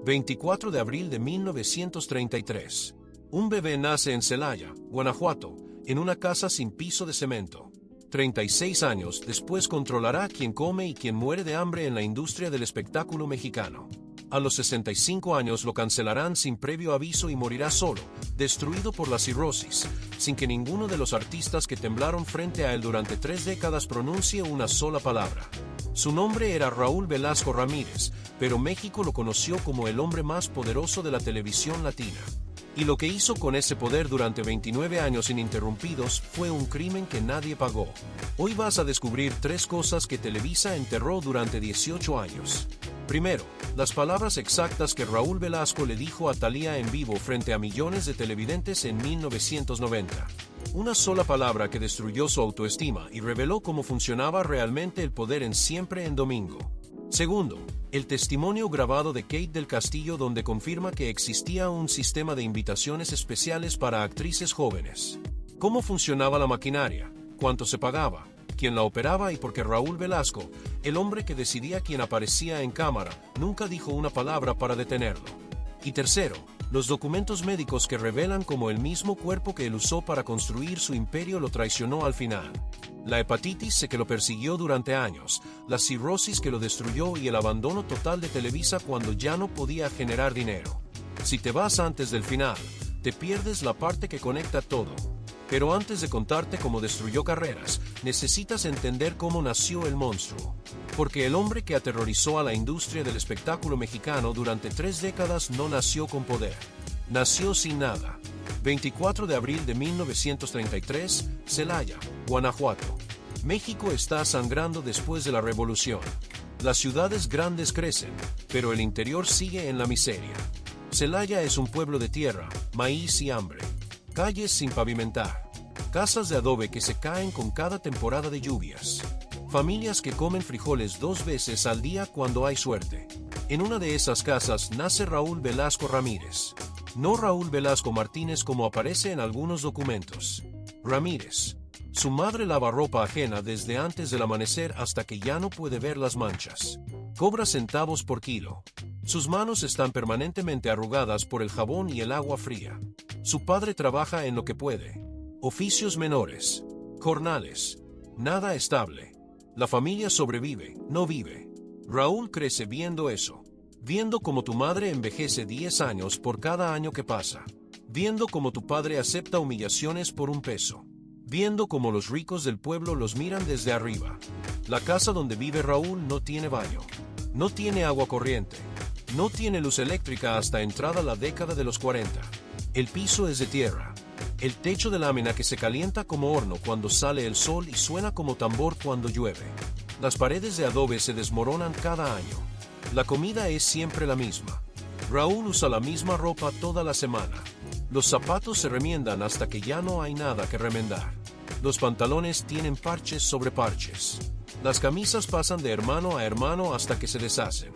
24 de abril de 1933. Un bebé nace en Celaya, Guanajuato, en una casa sin piso de cemento. 36 años después controlará quién come y quién muere de hambre en la industria del espectáculo mexicano. A los 65 años lo cancelarán sin previo aviso y morirá solo, destruido por la cirrosis, sin que ninguno de los artistas que temblaron frente a él durante 3 décadas pronuncie una sola palabra. Su nombre era Raúl Velasco Ramírez, pero México lo conoció como el hombre más poderoso de la televisión latina. Y lo que hizo con ese poder durante 29 años ininterrumpidos fue un crimen que nadie pagó. Hoy vas a descubrir 3 cosas que Televisa enterró durante 18 años. Primero, las palabras exactas que Raúl Velasco le dijo a Thalía en vivo frente a millones de televidentes en 1990. Una sola palabra que destruyó su autoestima y reveló cómo funcionaba realmente el poder en Siempre en Domingo. Segundo, el testimonio grabado de Kate del Castillo donde confirma que existía un sistema de invitaciones especiales para actrices jóvenes. ¿Cómo funcionaba la maquinaria? ¿Cuánto se pagaba? ¿Quién la operaba? Y porque Raúl Velasco, el hombre que decidía quién aparecía en cámara, nunca dijo una palabra para detenerlo. Y tercero, los documentos médicos que revelan cómo el mismo cuerpo que él usó para construir su imperio lo traicionó al final. La hepatitis que lo persiguió durante años, la cirrosis que lo destruyó y el abandono total de Televisa cuando ya no podía generar dinero. Si te vas antes del final, te pierdes la parte que conecta todo. Pero antes de contarte cómo destruyó carreras, necesitas entender cómo nació el monstruo. Porque el hombre que aterrorizó a la industria del espectáculo mexicano durante 3 décadas no nació con poder. Nació sin nada. 24 de abril de 1933, Celaya, Guanajuato. México está sangrando después de la revolución. Las ciudades grandes crecen, pero el interior sigue en la miseria. Celaya es un pueblo de tierra, maíz y hambre. Calles sin pavimentar. Casas de adobe que se caen con cada temporada de lluvias. Familias que comen frijoles 2 veces al día cuando hay suerte. En una de esas casas nace Raúl Velasco Ramírez. No Raúl Velasco Martínez como aparece en algunos documentos. Ramírez. Su madre lava ropa ajena desde antes del amanecer hasta que ya no puede ver las manchas. Cobra centavos por kilo. Sus manos están permanentemente arrugadas por el jabón y el agua fría. Su padre trabaja en lo que puede. Oficios menores. Jornales. Nada estable. La familia sobrevive, no vive. Raúl crece viendo eso. Viendo cómo tu madre envejece 10 años por cada año que pasa. Viendo cómo tu padre acepta humillaciones por un peso. Viendo cómo los ricos del pueblo los miran desde arriba. La casa donde vive Raúl no tiene baño. No tiene agua corriente. No tiene luz eléctrica hasta entrada la década de los 40. El piso es de tierra. El techo de lámina que se calienta como horno cuando sale el sol y suena como tambor cuando llueve. Las paredes de adobe se desmoronan cada año. La comida es siempre la misma. Raúl usa la misma ropa toda la semana. Los zapatos se remiendan hasta que ya no hay nada que remendar. Los pantalones tienen parches sobre parches. Las camisas pasan de hermano a hermano hasta que se deshacen.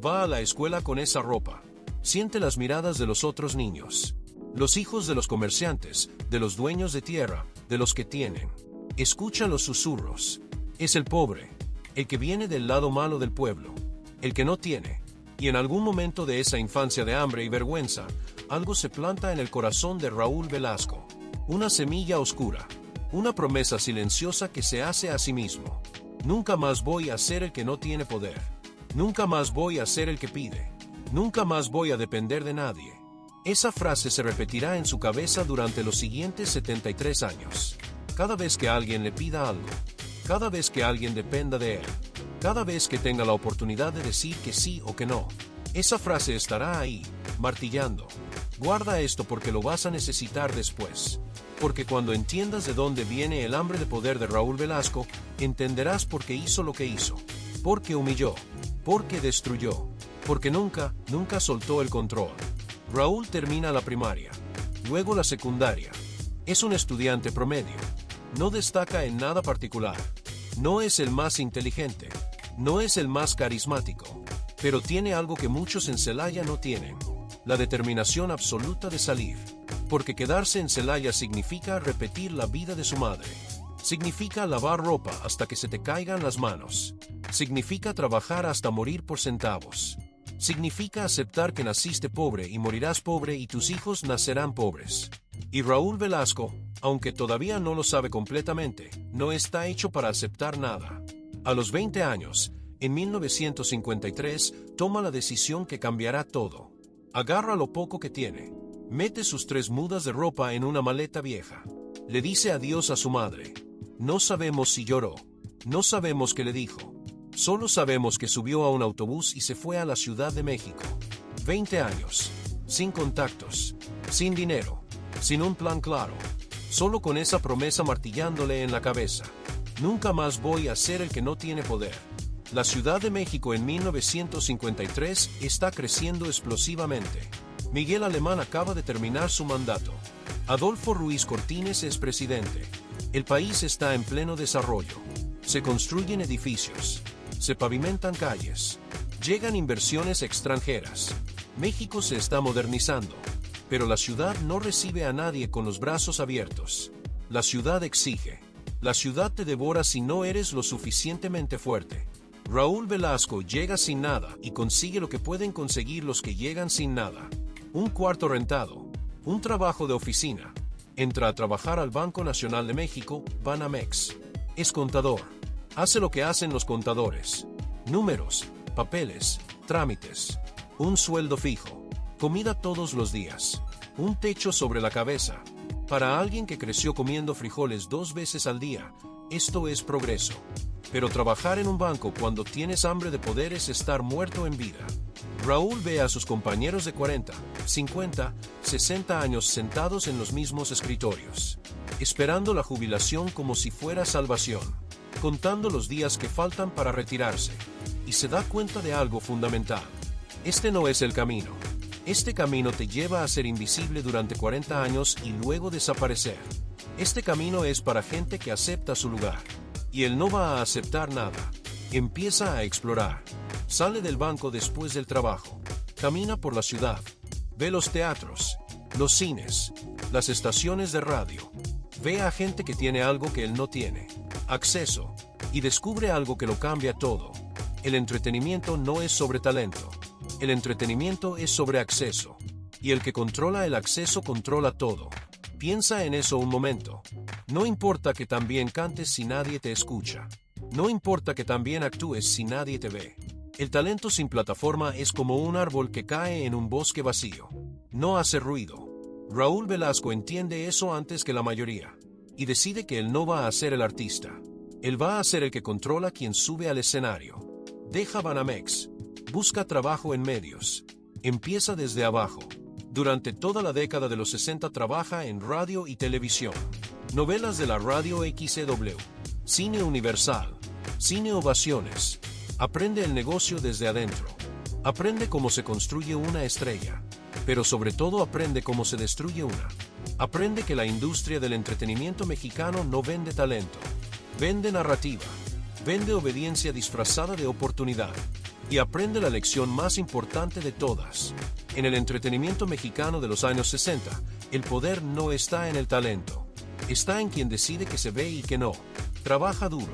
Va a la escuela con esa ropa. Siente las miradas de los otros niños. Los hijos de los comerciantes, de los dueños de tierra, de los que tienen. Escucha los susurros. Es el pobre, el que viene del lado malo del pueblo, el que no tiene. Y en algún momento de esa infancia de hambre y vergüenza, algo se planta en el corazón de Raúl Velasco. Una semilla oscura. Una promesa silenciosa que se hace a sí mismo. Nunca más voy a ser el que no tiene poder. Nunca más voy a ser el que pide. Nunca más voy a depender de nadie. Esa frase se repetirá en su cabeza durante los siguientes 73 años. Cada vez que alguien le pida algo. Cada vez que alguien dependa de él. Cada vez que tenga la oportunidad de decir que sí o que no. Esa frase estará ahí, martillando. Guarda esto porque lo vas a necesitar después. Porque cuando entiendas de dónde viene el hambre de poder de Raúl Velasco, entenderás por qué hizo lo que hizo. Porque humilló. Porque destruyó. Porque nunca soltó el control. Raúl termina la primaria. Luego la secundaria. Es un estudiante promedio. No destaca en nada particular. No es el más inteligente. No es el más carismático. Pero tiene algo que muchos en Celaya no tienen. La determinación absoluta de salir. Porque quedarse en Celaya significa repetir la vida de su madre. Significa lavar ropa hasta que se te caigan las manos. Significa trabajar hasta morir por centavos. Significa aceptar que naciste pobre y morirás pobre y tus hijos nacerán pobres. Y Raúl Velasco, aunque todavía no lo sabe completamente, no está hecho para aceptar nada. A los 20 años, en 1953, toma la decisión que cambiará todo. Agarra lo poco que tiene. Mete sus 3 mudas de ropa en una maleta vieja. Le dice adiós a su madre. No sabemos si lloró. No sabemos qué le dijo. Solo sabemos que subió a un autobús y se fue a la Ciudad de México. 20 años. Sin contactos. Sin dinero. Sin un plan claro. Solo con esa promesa martillándole en la cabeza. Nunca más voy a ser el que no tiene poder. La Ciudad de México en 1953 está creciendo explosivamente. Miguel Alemán acaba de terminar su mandato. Adolfo Ruiz Cortines es presidente. El país está en pleno desarrollo. Se construyen edificios. Se pavimentan calles. Llegan inversiones extranjeras. México se está modernizando. Pero la ciudad no recibe a nadie con los brazos abiertos. La ciudad exige. La ciudad te devora si no eres lo suficientemente fuerte. Raúl Velasco llega sin nada y consigue lo que pueden conseguir los que llegan sin nada. Un cuarto rentado. Un trabajo de oficina. Entra a trabajar al Banco Nacional de México, Banamex. Es contador. Hace lo que hacen los contadores. Números, papeles, trámites. Un sueldo fijo. Comida todos los días. Un techo sobre la cabeza. Para alguien que creció comiendo frijoles 2 veces al día, esto es progreso. Pero trabajar en un banco cuando tienes hambre de poder es estar muerto en vida. Raúl ve a sus compañeros de 40, 50, 60 años sentados en los mismos escritorios, esperando la jubilación como si fuera salvación, contando los días que faltan para retirarse, y se da cuenta de algo fundamental. Este no es el camino. Este camino te lleva a ser invisible durante 40 años y luego desaparecer. Este camino es para gente que acepta su lugar. Y él no va a aceptar nada. Empieza a explorar. Sale del banco después del trabajo. Camina por la ciudad. Ve los teatros, los cines, las estaciones de radio. Ve a gente que tiene algo que él no tiene. Acceso. Y descubre algo que lo cambia todo. El entretenimiento no es sobre talento. El entretenimiento es sobre acceso. Y el que controla el acceso controla todo. Piensa en eso un momento. No importa que también cantes si nadie te escucha. No importa que también actúes si nadie te ve. El talento sin plataforma es como un árbol que cae en un bosque vacío. No hace ruido. Raúl Velasco entiende eso antes que la mayoría. Y decide que él no va a ser el artista. Él va a ser el que controla quien sube al escenario. Deja Banamex. Busca trabajo en medios. Empieza desde abajo. Durante toda la década de los 60 trabaja en radio y televisión. Novelas de la radio XCW. Cine Universal. Cine Ovaciones. Aprende el negocio desde adentro. Aprende cómo se construye una estrella. Pero sobre todo aprende cómo se destruye una. Aprende que la industria del entretenimiento mexicano no vende talento. Vende narrativa. Vende obediencia disfrazada de oportunidad. Y aprende la lección más importante de todas. En el entretenimiento mexicano de los años 60, el poder no está en el talento. Está en quien decide que se ve y que no. Trabaja duro.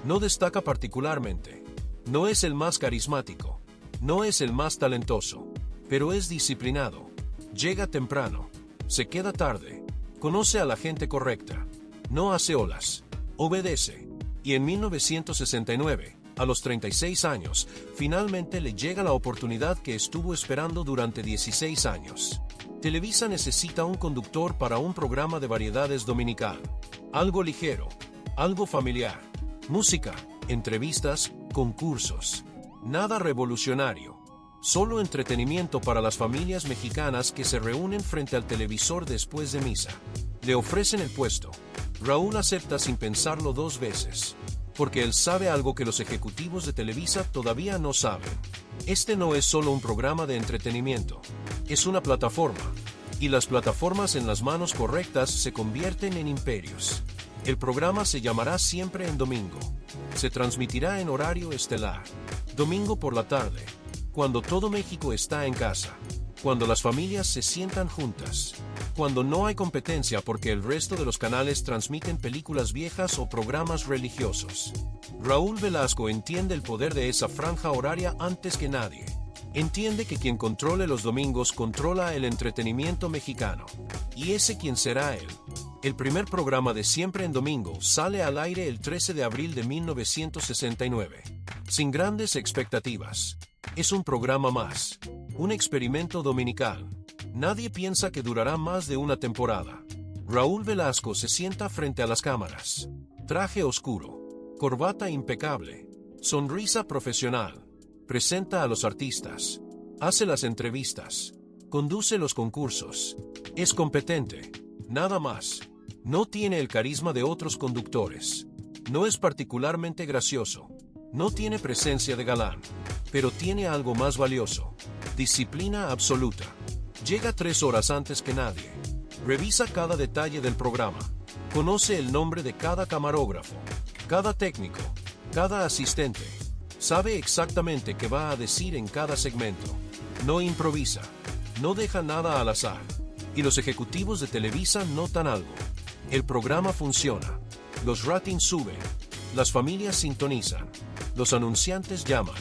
No destaca particularmente. No es el más carismático. No es el más talentoso. Pero es disciplinado. Llega temprano. Se queda tarde. Conoce a la gente correcta. No hace olas. Obedece. Y en 1969, a los 36 años, finalmente le llega la oportunidad que estuvo esperando durante 16 años. Televisa necesita un conductor para un programa de variedades dominical. Algo ligero, algo familiar. Música, entrevistas, concursos. Nada revolucionario. Solo entretenimiento para las familias mexicanas que se reúnen frente al televisor después de misa. Le ofrecen el puesto. Raúl acepta sin pensarlo 2 veces. Porque él sabe algo que los ejecutivos de Televisa todavía no saben. Este no es solo un programa de entretenimiento. Es una plataforma. Y las plataformas en las manos correctas se convierten en imperios. El programa se llamará Siempre en Domingo. Se transmitirá en horario estelar. Domingo por la tarde. Cuando todo México está en casa. Cuando las familias se sientan juntas. Cuando no hay competencia porque el resto de los canales transmiten películas viejas o programas religiosos. Raúl Velasco entiende el poder de esa franja horaria antes que nadie. Entiende que quien controle los domingos controla el entretenimiento mexicano. ¿Y ese quién será él? El primer programa de Siempre en Domingo sale al aire el 13 de abril de 1969. Sin grandes expectativas. Es un programa más. Un experimento dominical. Nadie piensa que durará más de una temporada. Raúl Velasco se sienta frente a las cámaras. Traje oscuro. Corbata impecable. Sonrisa profesional. Presenta a los artistas. Hace las entrevistas. Conduce los concursos. Es competente. Nada más. No tiene el carisma de otros conductores. No es particularmente gracioso. No tiene presencia de galán. Pero tiene algo más valioso. Disciplina absoluta. Llega 3 horas antes que nadie. Revisa cada detalle del programa. Conoce el nombre de cada camarógrafo, cada técnico, cada asistente. Sabe exactamente qué va a decir en cada segmento. No improvisa. No deja nada al azar. Y los ejecutivos de Televisa notan algo. El programa funciona. Los ratings suben. Las familias sintonizan. Los anunciantes llaman.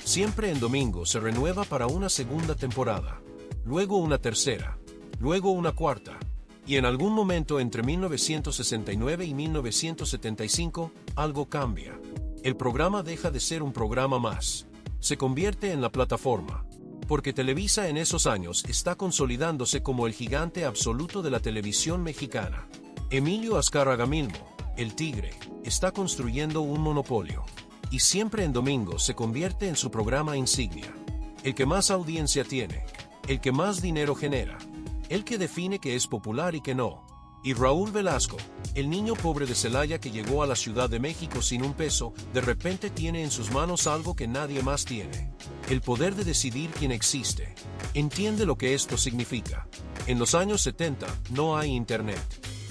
Siempre en Domingo se renueva para una segunda temporada. Luego una tercera. Luego una cuarta. Y en algún momento entre 1969 y 1975, algo cambia. El programa deja de ser un programa más. Se convierte en la plataforma. Porque Televisa en esos años está consolidándose como el gigante absoluto de la televisión mexicana. Emilio Azcárraga Milmo, el Tigre, está construyendo un monopolio. Y Siempre en Domingo se convierte en su programa insignia. El que más audiencia tiene. El que más dinero genera. El que define que es popular y que no. Y Raúl Velasco, el niño pobre de Celaya que llegó a la Ciudad de México sin un peso, de repente tiene en sus manos algo que nadie más tiene. El poder de decidir quién existe. Entiende lo que esto significa. En los años 70 no hay internet.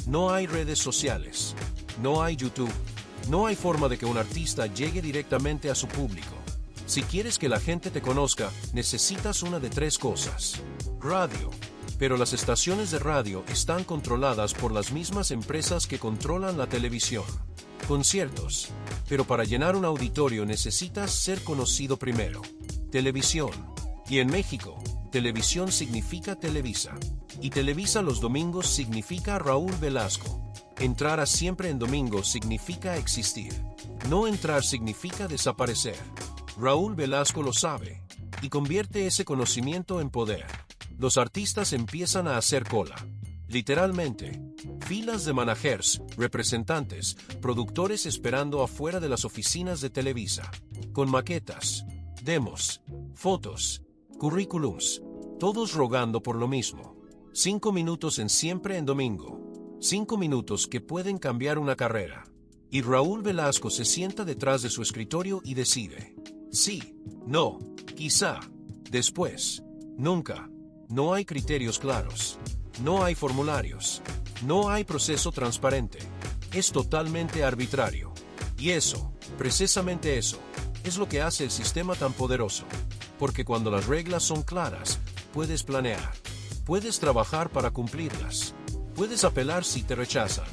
No hay redes sociales. No hay YouTube. No hay forma de que un artista llegue directamente a su público. Si quieres que la gente te conozca, necesitas una de 3 cosas. Radio. Pero las estaciones de radio están controladas por las mismas empresas que controlan la televisión. Conciertos. Pero para llenar un auditorio necesitas ser conocido primero. Televisión. Y en México, televisión significa Televisa. Y Televisa los domingos significa Raúl Velasco. Entrar a Siempre en Domingo significa existir. No entrar significa desaparecer. Raúl Velasco lo sabe. Y convierte ese conocimiento en poder. Los artistas empiezan a hacer cola. Literalmente. Filas de managers, representantes, productores esperando afuera de las oficinas de Televisa. Con maquetas, demos, fotos, currículums. Todos rogando por lo mismo. 5 minutos en Siempre en Domingo. 5 minutos que pueden cambiar una carrera. Y Raúl Velasco se sienta detrás de su escritorio y decide. Sí, no, quizá, después, nunca. No hay criterios claros. No hay formularios. No hay proceso transparente. Es totalmente arbitrario. Y eso, precisamente eso, es lo que hace el sistema tan poderoso. Porque cuando las reglas son claras, puedes planear. Puedes trabajar para cumplirlas. Puedes apelar si te rechazan.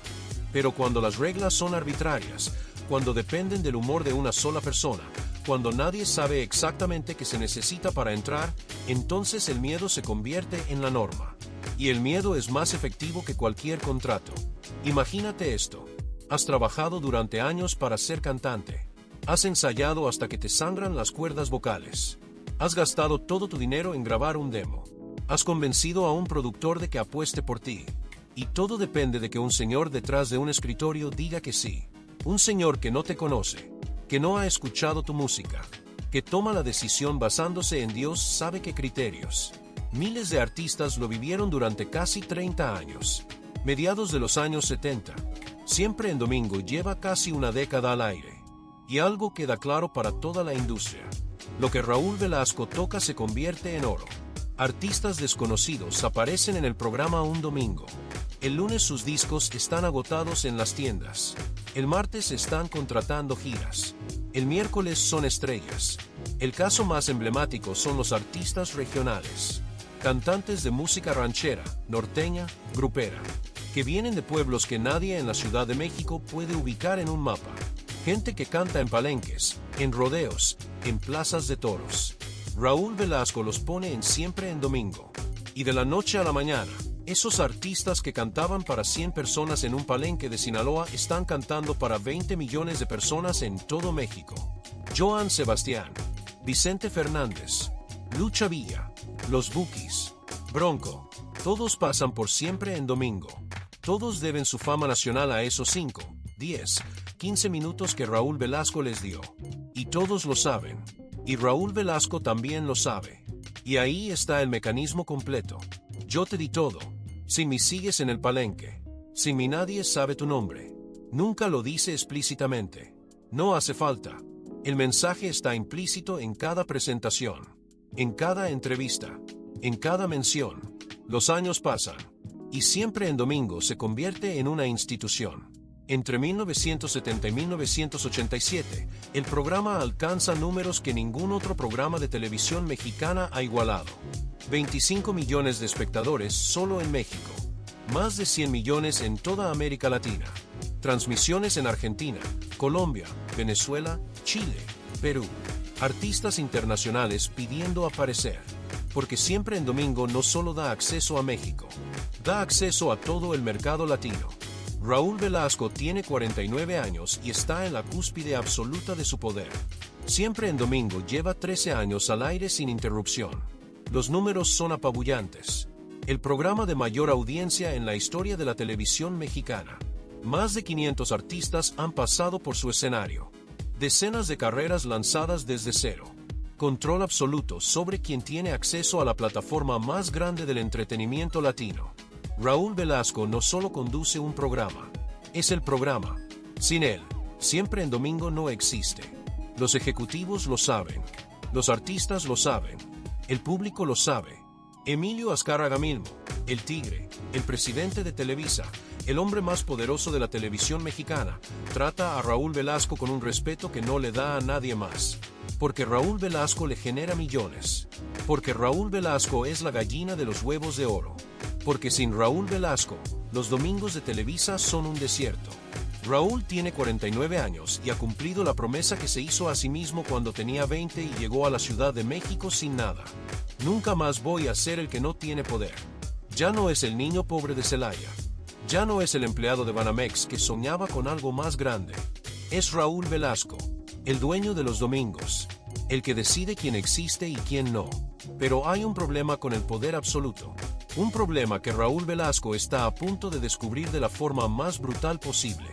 Pero cuando las reglas son arbitrarias, cuando dependen del humor de una sola persona, cuando nadie sabe exactamente qué se necesita para entrar, entonces el miedo se convierte en la norma. Y el miedo es más efectivo que cualquier contrato. Imagínate esto. Has trabajado durante años para ser cantante. Has ensayado hasta que te sangran las cuerdas vocales. Has gastado todo tu dinero en grabar un demo. Has convencido a un productor de que apueste por ti. Y todo depende de que un señor detrás de un escritorio diga que sí. Un señor que no te conoce, que no ha escuchado tu música, que toma la decisión basándose en Dios sabe qué criterios. Miles de artistas lo vivieron durante casi 30 años. Mediados de los años 70. Siempre en Domingo lleva casi una década al aire. Y algo queda claro para toda la industria. Lo que Raúl Velasco toca se convierte en oro. Artistas desconocidos aparecen en el programa un domingo. El lunes sus discos están agotados en las tiendas. El martes están contratando giras. El miércoles son estrellas. El caso más emblemático son los artistas regionales. Cantantes de música ranchera, norteña, grupera. Que vienen de pueblos que nadie en la Ciudad de México puede ubicar en un mapa. Gente que canta en palenques, en rodeos, en plazas de toros. Raúl Velasco los pone en Siempre en Domingo. Y de la noche a la mañana, esos artistas que cantaban para 100 personas en un palenque de Sinaloa están cantando para 20 millones de personas en todo México. Joan Sebastián, Vicente Fernández, Lucha Villa, Los Bukis, Bronco, todos pasan por Siempre en Domingo. Todos deben su fama nacional a esos 5, 10, 15 minutos que Raúl Velasco les dio. Y todos lo saben. Y Raúl Velasco también lo sabe. Y ahí está el mecanismo completo. Yo te di todo. Sin mí sigues en el palenque. Sin mí nadie sabe tu nombre. Nunca lo dice explícitamente. No hace falta. El mensaje está implícito en cada presentación, en cada entrevista, en cada mención. Los años pasan. Y Siempre en Domingo se convierte en una institución. Entre 1970 y 1987, el programa alcanza números que ningún otro programa de televisión mexicana ha igualado. 25 millones de espectadores solo en México. Más de 100 millones en toda América Latina. Transmisiones en Argentina, Colombia, Venezuela, Chile, Perú. Artistas internacionales pidiendo aparecer. Porque Siempre en Domingo no solo da acceso a México, da acceso a todo el mercado latino. Raúl Velasco tiene 49 años y está en la cúspide absoluta de su poder. Siempre en Domingo lleva 13 años al aire sin interrupción. Los números son apabullantes. El programa de mayor audiencia en la historia de la televisión mexicana. Más de 500 artistas han pasado por su escenario. Decenas de carreras lanzadas desde cero. Control absoluto sobre quien tiene acceso a la plataforma más grande del entretenimiento latino. Raúl Velasco no solo conduce un programa, es el programa. Sin él, Siempre en Domingo no existe. Los ejecutivos lo saben, los artistas lo saben, el público lo sabe. Emilio Azcárraga mismo, el Tigre, el presidente de Televisa, el hombre más poderoso de la televisión mexicana, trata a Raúl Velasco con un respeto que no le da a nadie más. Porque Raúl Velasco le genera millones. Porque Raúl Velasco es la gallina de los huevos de oro. Porque sin Raúl Velasco, los domingos de Televisa son un desierto. Raúl tiene 49 años y ha cumplido la promesa que se hizo a sí mismo cuando tenía 20 y llegó a la Ciudad de México sin nada. Nunca más voy a ser el que no tiene poder. Ya no es el niño pobre de Celaya. Ya no es el empleado de Banamex que soñaba con algo más grande. Es Raúl Velasco, el dueño de los domingos, el que decide quién existe y quién no. Pero hay un problema con el poder absoluto. Un problema que Raúl Velasco está a punto de descubrir de la forma más brutal posible.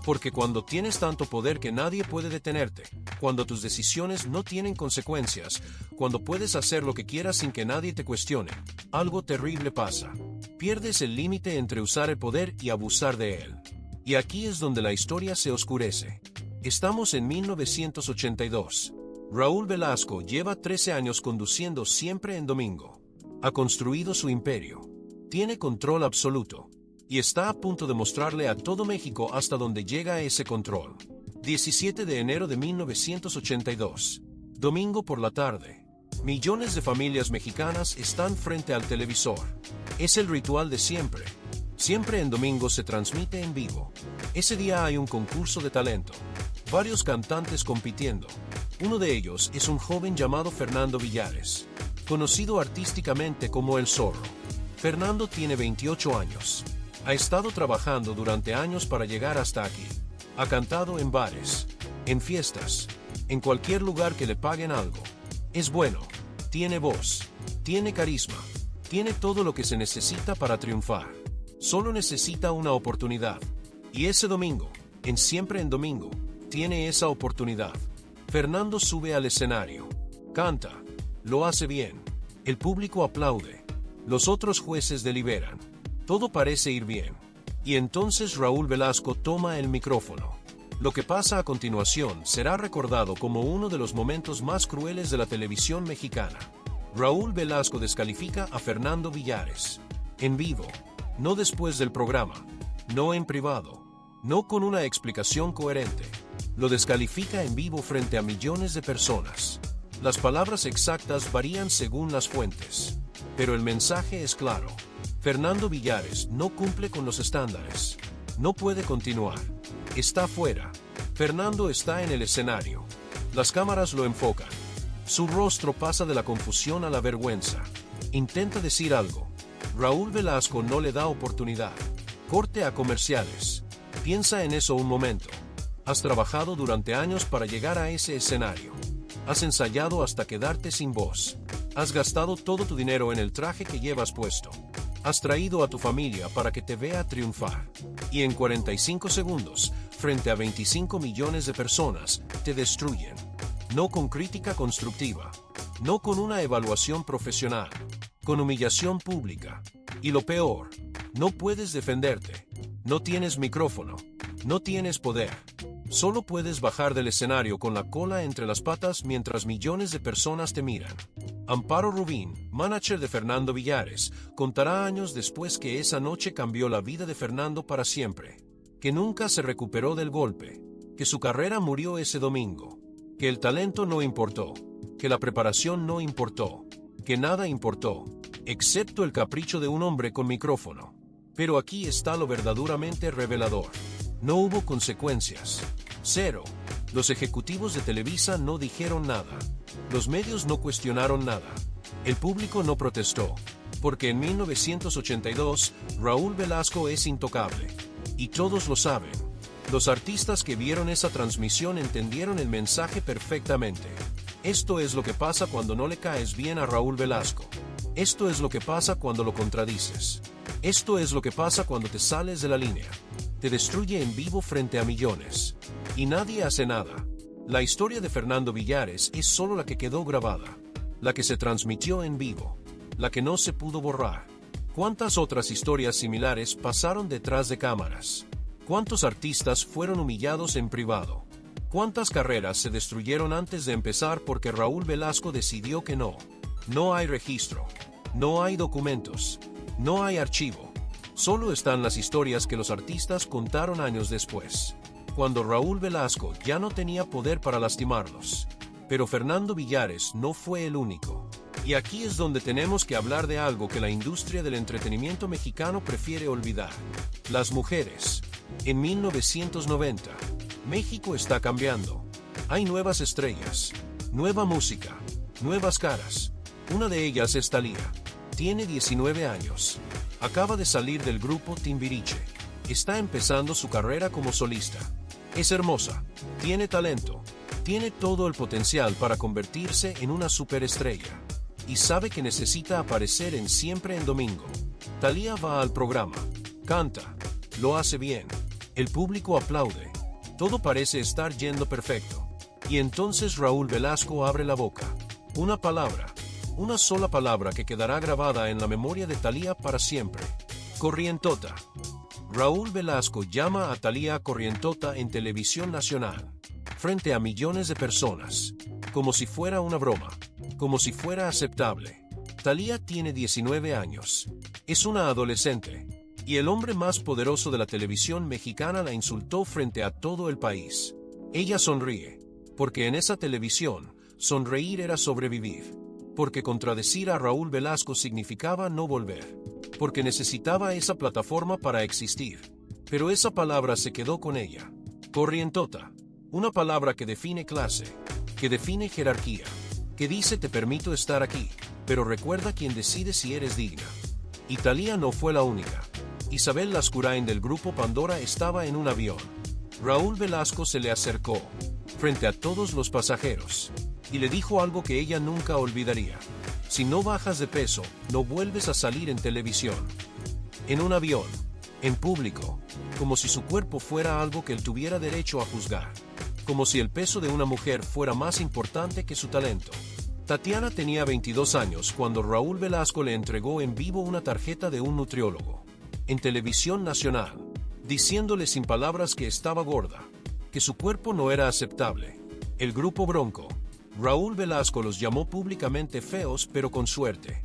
Porque cuando tienes tanto poder que nadie puede detenerte, cuando tus decisiones no tienen consecuencias, cuando puedes hacer lo que quieras sin que nadie te cuestione, algo terrible pasa. Pierdes el límite entre usar el poder y abusar de él. Y aquí es donde la historia se oscurece. Estamos en 1982. Raúl Velasco lleva 13 años conduciendo Siempre en Domingo. Ha construido su imperio. Tiene control absoluto. Y está a punto de mostrarle a todo México hasta dónde llega ese control. 17 de enero de 1982. Domingo por la tarde. Millones de familias mexicanas están frente al televisor. Es el ritual de siempre. Siempre en Domingo se transmite en vivo. Ese día hay un concurso de talento. Varios cantantes compitiendo. Uno de ellos es un joven llamado Fernando Villares, conocido artísticamente como El Zorro. Fernando tiene 28 años. Ha estado trabajando durante años para llegar hasta aquí. Ha cantado en bares, en fiestas, en cualquier lugar que le paguen algo. Es bueno, tiene voz, tiene carisma, tiene todo lo que se necesita para triunfar. Solo necesita una oportunidad. Y ese domingo, en Siempre en Domingo, tiene esa oportunidad. Fernando sube al escenario, canta, lo hace bien, el público aplaude, los otros jueces deliberan. Todo parece ir bien. Y entonces Raúl Velasco toma el micrófono. Lo que pasa a continuación será recordado como uno de los momentos más crueles de la televisión mexicana. Raúl Velasco descalifica a Fernando Villares. En vivo. No después del programa. No en privado. No con una explicación coherente. Lo descalifica en vivo frente a millones de personas. Las palabras exactas varían según las fuentes. Pero el mensaje es claro. Fernando Villares no cumple con los estándares. No puede continuar. Está fuera. Fernando está en el escenario. Las cámaras lo enfocan. Su rostro pasa de la confusión a la vergüenza. Intenta decir algo. Raúl Velasco no le da oportunidad. Corte a comerciales. Piensa en eso un momento. Has trabajado durante años para llegar a ese escenario. Has ensayado hasta quedarte sin voz. Has gastado todo tu dinero en el traje que llevas puesto. Has traído a tu familia para que te vea triunfar. Y en 45 segundos, frente a 25 millones de personas, te destruyen. No con crítica constructiva. No con una evaluación profesional. Con humillación pública. Y lo peor, no puedes defenderte. No tienes micrófono. No tienes poder. Solo puedes bajar del escenario con la cola entre las patas mientras millones de personas te miran. Amparo Rubín, manager de Fernando Villares, contará años después que esa noche cambió la vida de Fernando para siempre. Que nunca se recuperó del golpe. Que su carrera murió ese domingo. Que el talento no importó. Que la preparación no importó. Que nada importó, excepto el capricho de un hombre con micrófono. Pero aquí está lo verdaderamente revelador. No hubo consecuencias. Cero. Los ejecutivos de Televisa no dijeron nada. Los medios no cuestionaron nada. El público no protestó. Porque en 1982, Raúl Velasco es intocable. Y todos lo saben. Los artistas que vieron esa transmisión entendieron el mensaje perfectamente. Esto es lo que pasa cuando no le caes bien a Raúl Velasco. Esto es lo que pasa cuando lo contradices. Esto es lo que pasa cuando te sales de la línea. Te destruye en vivo frente a millones. Y nadie hace nada. La historia de Fernando Villares es solo la que quedó grabada. La que se transmitió en vivo. La que no se pudo borrar. ¿Cuántas otras historias similares pasaron detrás de cámaras? ¿Cuántos artistas fueron humillados en privado? ¿Cuántas carreras se destruyeron antes de empezar porque Raúl Velasco decidió que no? No hay registro. No hay documentos. No hay archivo. Solo están las historias que los artistas contaron años después. Cuando Raúl Velasco ya no tenía poder para lastimarlos. Pero Fernando Villares no fue el único. Y aquí es donde tenemos que hablar de algo que la industria del entretenimiento mexicano prefiere olvidar. Las mujeres. En 1990. México está cambiando. Hay nuevas estrellas, nueva música, nuevas caras. Una de ellas es Thalía. Tiene 19 años. Acaba de salir del grupo Timbiriche. Está empezando su carrera como solista. Es hermosa, tiene talento, tiene todo el potencial para convertirse en una superestrella. Y sabe que necesita aparecer en Siempre en Domingo. Thalía va al programa, canta, lo hace bien. El público aplaude. Todo parece estar yendo perfecto. Y entonces Raúl Velasco abre la boca. Una palabra. Una sola palabra que quedará grabada en la memoria de Thalía para siempre. Corrientota. Raúl Velasco llama a Thalía Corrientota en televisión nacional. Frente a millones de personas. Como si fuera una broma. Como si fuera aceptable. Thalía tiene 19 años. Es una adolescente. Y el hombre más poderoso de la televisión mexicana la insultó frente a todo el país. Ella sonríe, porque en esa televisión, sonreír era sobrevivir. Porque contradecir a Raúl Velasco significaba no volver. Porque necesitaba esa plataforma para existir. Pero esa palabra se quedó con ella. Corrientota. Una palabra que define clase, que define jerarquía, que dice te permito estar aquí, pero recuerda quién decide si eres digna. Y Thalía no fue la única. Isabel Lascurain del grupo Pandora estaba en un avión. Raúl Velasco se le acercó, frente a todos los pasajeros, y le dijo algo que ella nunca olvidaría. Si no bajas de peso, no vuelves a salir en televisión. En un avión, en público, como si su cuerpo fuera algo que él tuviera derecho a juzgar. Como si el peso de una mujer fuera más importante que su talento. Tatiana tenía 22 años cuando Raúl Velasco le entregó en vivo una tarjeta de un nutriólogo. En televisión nacional, diciéndole sin palabras que estaba gorda, que su cuerpo no era aceptable. El grupo Bronco, Raúl Velasco los llamó públicamente feos pero con suerte.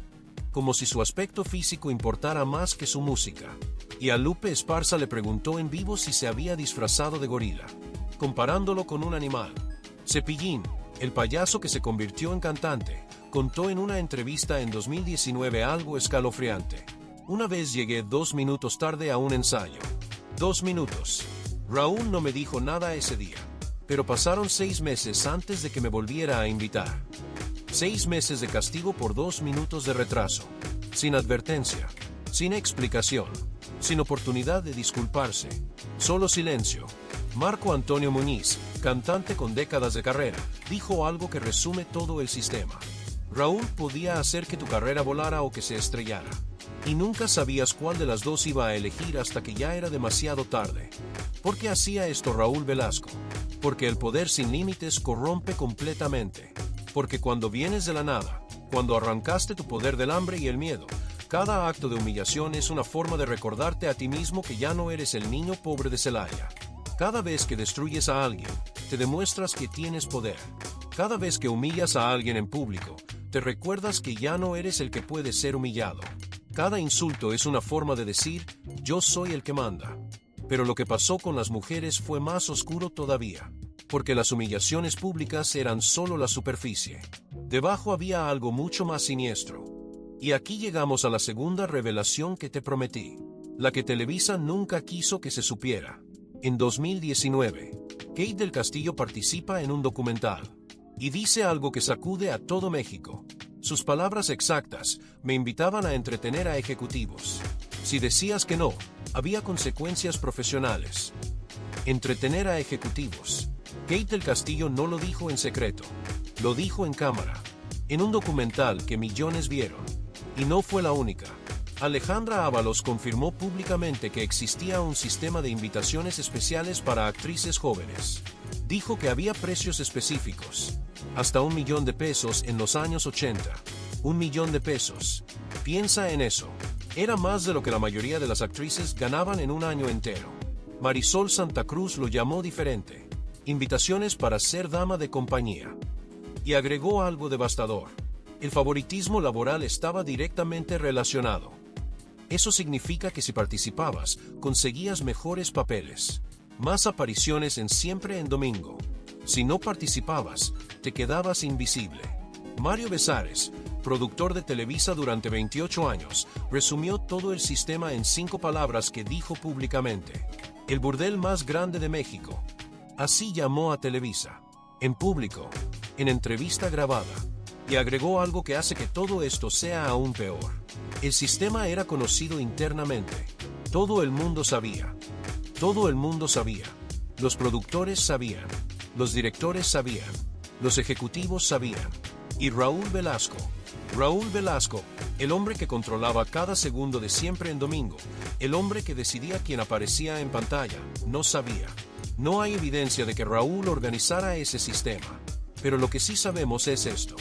Como si su aspecto físico importara más que su música. Y a Lupe Esparza le preguntó en vivo si se había disfrazado de gorila, comparándolo con un animal. Cepillín, el payaso que se convirtió en cantante, contó en una entrevista en 2019 algo escalofriante. Una vez llegué 2 minutos tarde a un ensayo. 2 minutos. Raúl no me dijo nada ese día. Pero pasaron 6 meses antes de que me volviera a invitar. 6 meses de castigo por 2 minutos de retraso. Sin advertencia. Sin explicación. Sin oportunidad de disculparse. Solo silencio. Marco Antonio Muñiz, cantante con décadas de carrera, dijo algo que resume todo el sistema. Raúl podía hacer que tu carrera volara o que se estrellara. Y nunca sabías cuál de las dos iba a elegir hasta que ya era demasiado tarde. ¿Por qué hacía esto Raúl Velasco? Porque el poder sin límites corrompe completamente. Porque cuando vienes de la nada, cuando arrancaste tu poder del hambre y el miedo, cada acto de humillación es una forma de recordarte a ti mismo que ya no eres el niño pobre de Celaya. Cada vez que destruyes a alguien, te demuestras que tienes poder. Cada vez que humillas a alguien en público, te recuerdas que ya no eres el que puede ser humillado. Cada insulto es una forma de decir, yo soy el que manda. Pero lo que pasó con las mujeres fue más oscuro todavía, porque las humillaciones públicas eran solo la superficie. Debajo había algo mucho más siniestro. Y aquí llegamos a la segunda revelación que te prometí, la que Televisa nunca quiso que se supiera. En 2019, Kate del Castillo participa en un documental y dice algo que sacude a todo México. Sus palabras exactas: me invitaban a entretener a ejecutivos. Si decías que no, había consecuencias profesionales. Entretener a ejecutivos. Kate del Castillo no lo dijo en secreto, lo dijo en cámara, en un documental que millones vieron. Y no fue la única. Alejandra Ábalos confirmó públicamente que existía un sistema de invitaciones especiales para actrices jóvenes. Dijo que había precios específicos. Hasta $1,000,000 en los años 80. $1,000,000. Piensa en eso. Era más de lo que la mayoría de las actrices ganaban en un año entero. Marisol Santa Cruz lo llamó diferente. Invitaciones para ser dama de compañía. Y agregó algo devastador. El favoritismo laboral estaba directamente relacionado. Eso significa que si participabas, conseguías mejores papeles, más apariciones en Siempre en Domingo. Si no participabas, te quedabas invisible. Mario Besares, productor de Televisa durante 28 años, resumió todo el sistema en 5 palabras que dijo públicamente: el burdel más grande de México. Así llamó a Televisa, en público, en entrevista grabada. Y agregó algo que hace que todo esto sea aún peor. El sistema era conocido internamente. Todo el mundo sabía. Todo el mundo sabía. Los productores sabían. Los directores sabían. Los ejecutivos sabían. Y Raúl Velasco, el hombre que controlaba cada segundo de Siempre en Domingo, el hombre que decidía quién aparecía en pantalla, no sabía. No hay evidencia de que Raúl organizara ese sistema. Pero lo que sí sabemos es esto.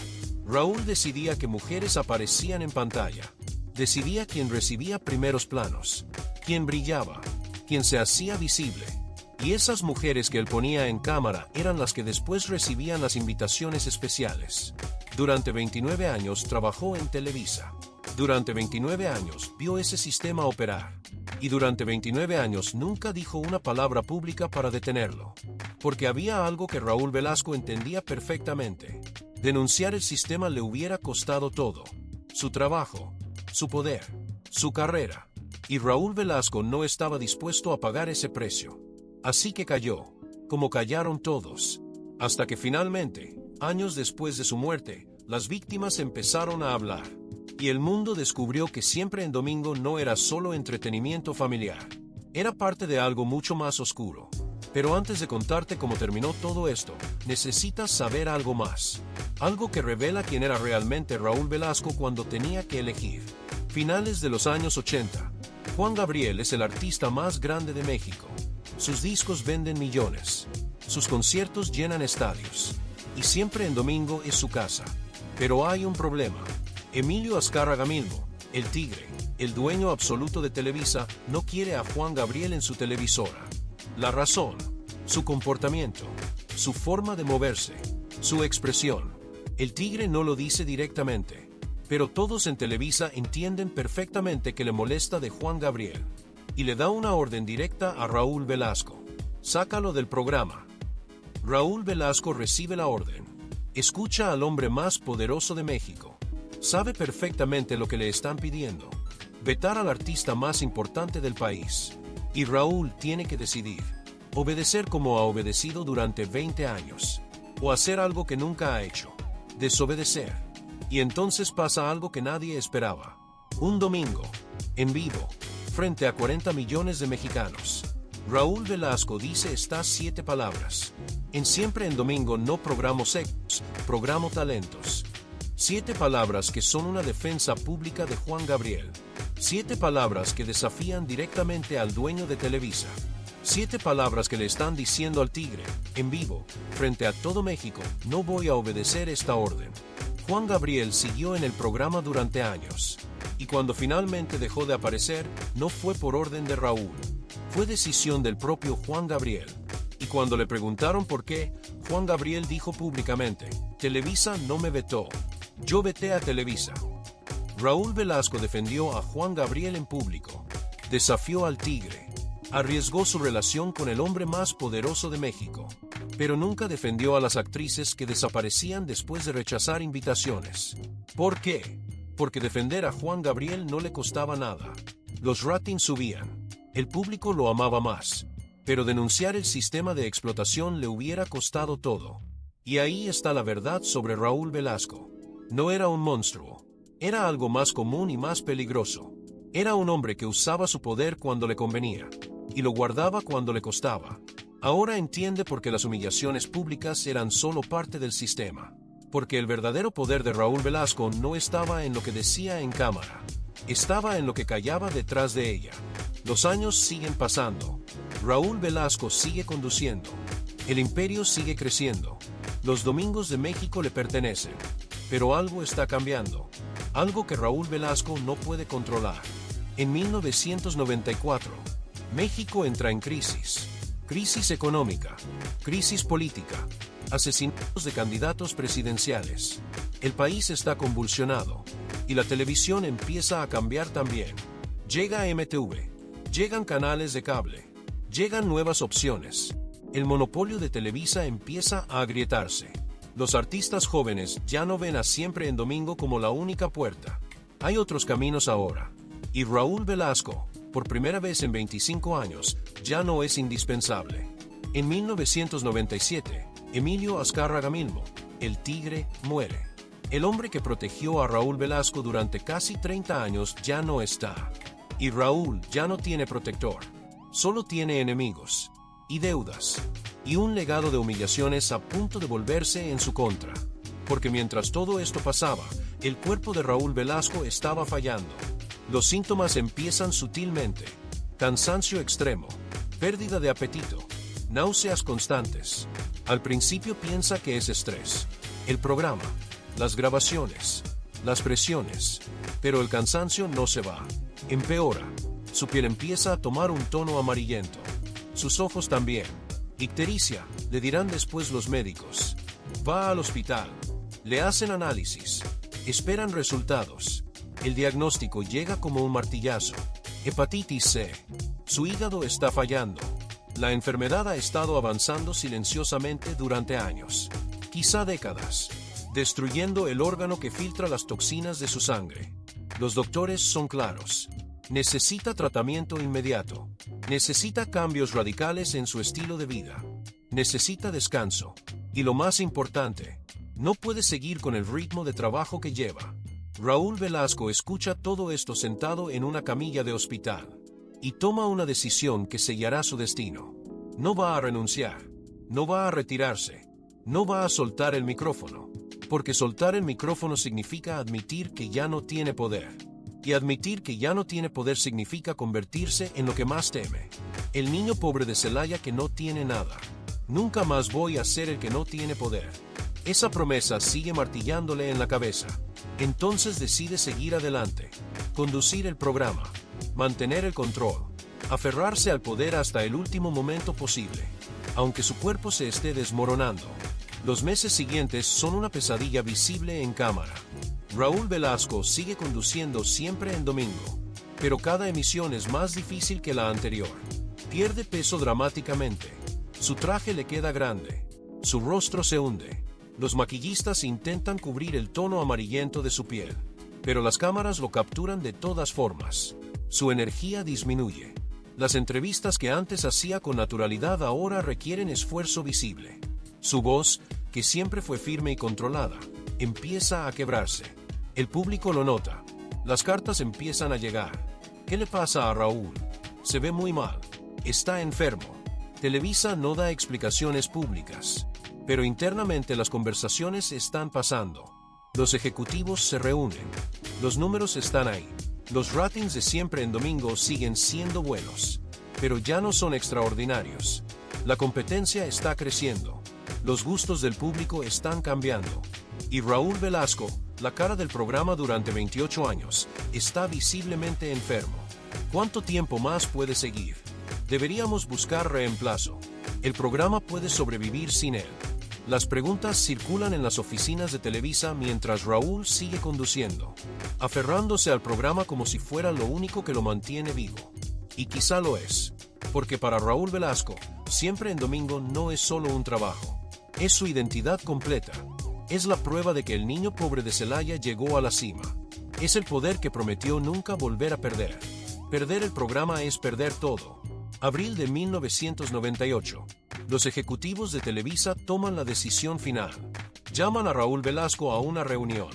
Raúl decidía que mujeres aparecían en pantalla. Decidía quién recibía primeros planos, quién brillaba, quién se hacía visible. Y esas mujeres que él ponía en cámara eran las que después recibían las invitaciones especiales. Durante 29 años trabajó en Televisa. Durante 29 años vio ese sistema operar. Y durante 29 años nunca dijo una palabra pública para detenerlo. Porque había algo que Raúl Velasco entendía perfectamente. Denunciar el sistema le hubiera costado todo. Su trabajo, su poder, su carrera. Y Raúl Velasco no estaba dispuesto a pagar ese precio. Así que cayó, como callaron todos. Hasta que finalmente, años después de su muerte, las víctimas empezaron a hablar. Y el mundo descubrió que Siempre en Domingo no era solo entretenimiento familiar. Era parte de algo mucho más oscuro. Pero antes de contarte cómo terminó todo esto, necesitas saber algo más. Algo que revela quién era realmente Raúl Velasco cuando tenía que elegir. Finales de los años 80. Juan Gabriel es el artista más grande de México. Sus discos venden millones. Sus conciertos llenan estadios. Y Siempre en Domingo es su casa. Pero hay un problema. Emilio Azcárraga Milmo, el Tigre, el dueño absoluto de Televisa, no quiere a Juan Gabriel en su televisora. La razón, su comportamiento, su forma de moverse, su expresión. El Tigre no lo dice directamente, pero todos en Televisa entienden perfectamente que le molesta de Juan Gabriel. Y le da una orden directa a Raúl Velasco. Sácalo del programa. Raúl Velasco recibe la orden. Escucha al hombre más poderoso de México. Sabe perfectamente lo que le están pidiendo. Vetar al artista más importante del país. Y Raúl tiene que decidir, obedecer como ha obedecido durante 20 años, o hacer algo que nunca ha hecho, desobedecer. Y entonces pasa algo que nadie esperaba. Un domingo, en vivo, frente a 40 millones de mexicanos, Raúl Velasco dice estas 7 palabras. En Siempre en Domingo no programo secos, programo talentos. 7 palabras que son una defensa pública de Juan Gabriel. 7 palabras que desafían directamente al dueño de Televisa. 7 palabras que le están diciendo al tigre, en vivo, frente a todo México, no voy a obedecer esta orden. Juan Gabriel siguió en el programa durante años. Y cuando finalmente dejó de aparecer, no fue por orden de Raúl. Fue decisión del propio Juan Gabriel. Y cuando le preguntaron por qué, Juan Gabriel dijo públicamente, Televisa no me vetó. Yo veté a Televisa. Raúl Velasco defendió a Juan Gabriel en público. Desafió al tigre. Arriesgó su relación con el hombre más poderoso de México. Pero nunca defendió a las actrices que desaparecían después de rechazar invitaciones. ¿Por qué? Porque defender a Juan Gabriel no le costaba nada. Los ratings subían. El público lo amaba más. Pero denunciar el sistema de explotación le hubiera costado todo. Y ahí está la verdad sobre Raúl Velasco. No era un monstruo. Era algo más común y más peligroso. Era un hombre que usaba su poder cuando le convenía. Y lo guardaba cuando le costaba. Ahora entiende por qué las humillaciones públicas eran solo parte del sistema. Porque el verdadero poder de Raúl Velasco no estaba en lo que decía en cámara. Estaba en lo que callaba detrás de ella. Los años siguen pasando. Raúl Velasco sigue conduciendo. El imperio sigue creciendo. Los domingos de México le pertenecen. Pero algo está cambiando. Algo que Raúl Velasco no puede controlar. En 1994, México entra en crisis. Crisis económica. Crisis política. Asesinatos de candidatos presidenciales. El país está convulsionado. Y la televisión empieza a cambiar también. Llega MTV. Llegan canales de cable. Llegan nuevas opciones. El monopolio de Televisa empieza a agrietarse. Los artistas jóvenes ya no ven a Siempre en Domingo como la única puerta. Hay otros caminos ahora. Y Raúl Velasco, por primera vez en 25 años, ya no es indispensable. En 1997, Emilio Azcárraga Milmo, el tigre, muere. El hombre que protegió a Raúl Velasco durante casi 30 años ya no está. Y Raúl ya no tiene protector. Solo tiene enemigos. Y deudas. Y un legado de humillaciones a punto de volverse en su contra. Porque mientras todo esto pasaba, el cuerpo de Raúl Velasco estaba fallando. Los síntomas empiezan sutilmente. Cansancio extremo. Pérdida de apetito. Náuseas constantes. Al principio piensa que es estrés. El programa. Las grabaciones. Las presiones. Pero el cansancio no se va. Empeora. Su piel empieza a tomar un tono amarillento. Sus ojos también. Ictericia, le dirán después los médicos. Va al hospital. Le hacen análisis. Esperan resultados. El diagnóstico llega como un martillazo. Hepatitis C. Su hígado está fallando. La enfermedad ha estado avanzando silenciosamente durante años. Quizá décadas. Destruyendo el órgano que filtra las toxinas de su sangre. Los doctores son claros. Necesita tratamiento inmediato. Necesita cambios radicales en su estilo de vida. Necesita descanso. Y lo más importante, no puede seguir con el ritmo de trabajo que lleva. Raúl Velasco escucha todo esto sentado en una camilla de hospital. Y toma una decisión que sellará su destino. No va a renunciar. No va a retirarse. No va a soltar el micrófono. Porque soltar el micrófono significa admitir que ya no tiene poder. Y admitir que ya no tiene poder significa convertirse en lo que más teme. El niño pobre de Celaya que no tiene nada. Nunca más voy a ser el que no tiene poder. Esa promesa sigue martillándole en la cabeza. Entonces decide seguir adelante. Conducir el programa. Mantener el control. Aferrarse al poder hasta el último momento posible. Aunque su cuerpo se esté desmoronando. Los meses siguientes son una pesadilla visible en cámara. Raúl Velasco sigue conduciendo Siempre en Domingo. Pero cada emisión es más difícil que la anterior. Pierde peso dramáticamente. Su traje le queda grande. Su rostro se hunde. Los maquillistas intentan cubrir el tono amarillento de su piel. Pero las cámaras lo capturan de todas formas. Su energía disminuye. Las entrevistas que antes hacía con naturalidad ahora requieren esfuerzo visible. Su voz, que siempre fue firme y controlada, empieza a quebrarse. El público lo nota. Las cartas empiezan a llegar. ¿Qué le pasa a Raúl? Se ve muy mal. Está enfermo. Televisa no da explicaciones públicas. Pero internamente las conversaciones están pasando. Los ejecutivos se reúnen. Los números están ahí. Los ratings de Siempre en Domingo siguen siendo buenos. Pero ya no son extraordinarios. La competencia está creciendo. Los gustos del público están cambiando. Y Raúl Velasco, la cara del programa durante 28 años, está visiblemente enfermo. ¿Cuánto tiempo más puede seguir? Deberíamos buscar reemplazo. El programa puede sobrevivir sin él. Las preguntas circulan en las oficinas de Televisa mientras Raúl sigue conduciendo, aferrándose al programa como si fuera lo único que lo mantiene vivo. Y quizá lo es, porque para Raúl Velasco, Siempre en Domingo no es solo un trabajo. Es su identidad completa. Es la prueba de que el niño pobre de Celaya llegó a la cima. Es el poder que prometió nunca volver a perder. Perder el programa es perder todo. Abril de 1998. Los ejecutivos de Televisa toman la decisión final. Llaman a Raúl Velasco a una reunión.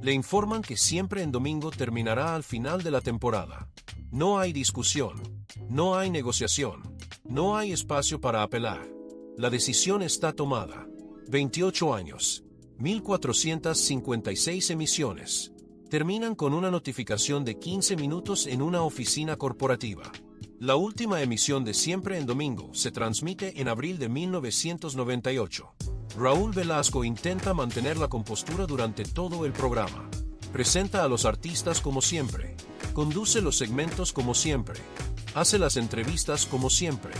Le informan que Siempre en Domingo terminará al final de la temporada. No hay discusión. No hay negociación. No hay espacio para apelar. La decisión está tomada. 28 años. 1.456 emisiones. Terminan con una notificación de 15 minutos en una oficina corporativa. La última emisión de Siempre en Domingo se transmite en abril de 1998. Raúl Velasco intenta mantener la compostura durante todo el programa. Presenta a los artistas como siempre. Conduce los segmentos como siempre. Hace las entrevistas como siempre.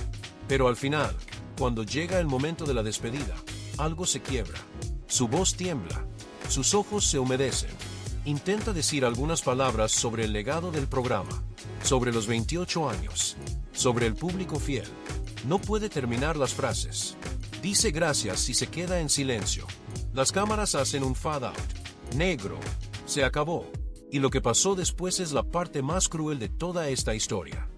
Pero al final, cuando llega el momento de la despedida, algo se quiebra. Su voz tiembla. Sus ojos se humedecen. Intenta decir algunas palabras sobre el legado del programa, sobre los 28 años, sobre el público fiel. No puede terminar las frases. Dice gracias y se queda en silencio. Las cámaras hacen un fade out. Negro. Se acabó. Y lo que pasó después es la parte más cruel de toda esta historia.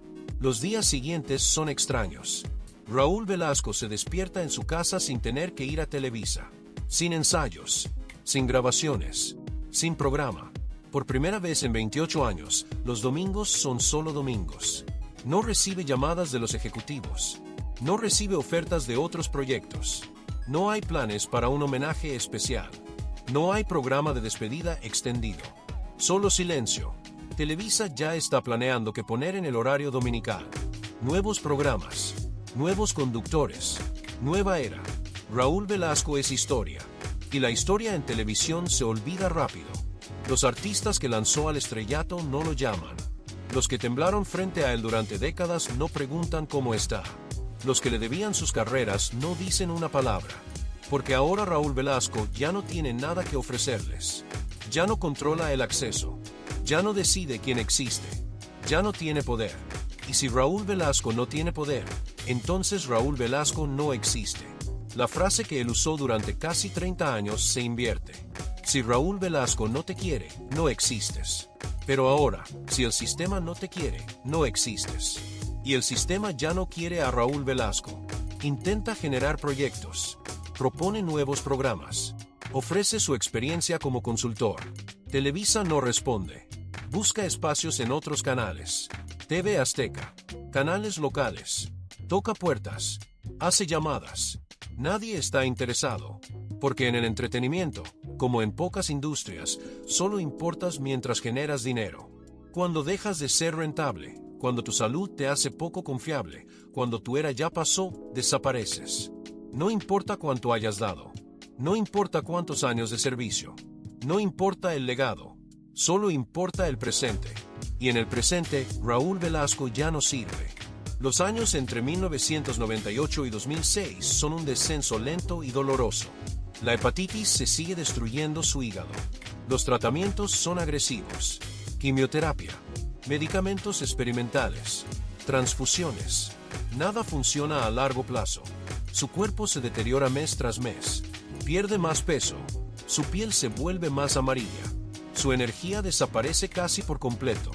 Los días siguientes son extraños. Raúl Velasco se despierta en su casa sin tener que ir a Televisa. Sin ensayos. Sin grabaciones. Sin programa. Por primera vez en 28 años, los domingos son solo domingos. No recibe llamadas de los ejecutivos. No recibe ofertas de otros proyectos. No hay planes para un homenaje especial. No hay programa de despedida extendido. Solo silencio. Televisa ya está planeando qué poner en el horario dominical. Nuevos programas. Nuevos conductores. Nueva era. Raúl Velasco es historia. Y la historia en televisión se olvida rápido. Los artistas que lanzó al estrellato no lo llaman. Los que temblaron frente a él durante décadas no preguntan cómo está. Los que le debían sus carreras no dicen una palabra. Porque ahora Raúl Velasco ya no tiene nada que ofrecerles. Ya no controla el acceso. Ya no decide quién existe. Ya no tiene poder. Y si Raúl Velasco no tiene poder, entonces Raúl Velasco no existe. La frase que él usó durante casi 30 años se invierte. Si Raúl Velasco no te quiere, no existes. Pero ahora, si el sistema no te quiere, no existes. Y el sistema ya no quiere a Raúl Velasco. Intenta generar proyectos. Propone nuevos programas. Ofrece su experiencia como consultor. Televisa no responde. Busca espacios en otros canales. TV Azteca. Canales locales. Toca puertas. Hace llamadas. Nadie está interesado. Porque en el entretenimiento, como en pocas industrias, solo importas mientras generas dinero. Cuando dejas de ser rentable, cuando tu salud te hace poco confiable, cuando tu era ya pasó, desapareces. No importa cuánto hayas dado. No importa cuántos años de servicio. No importa el legado. Solo importa el presente. Y en el presente, Raúl Velasco ya no sirve. Los años entre 1998 y 2006 son un descenso lento y doloroso. La hepatitis se sigue destruyendo su hígado. Los tratamientos son agresivos. Quimioterapia. Medicamentos experimentales. Transfusiones. Nada funciona a largo plazo. Su cuerpo se deteriora mes tras mes. Pierde más peso. Su piel se vuelve más amarilla. Su energía desaparece casi por completo.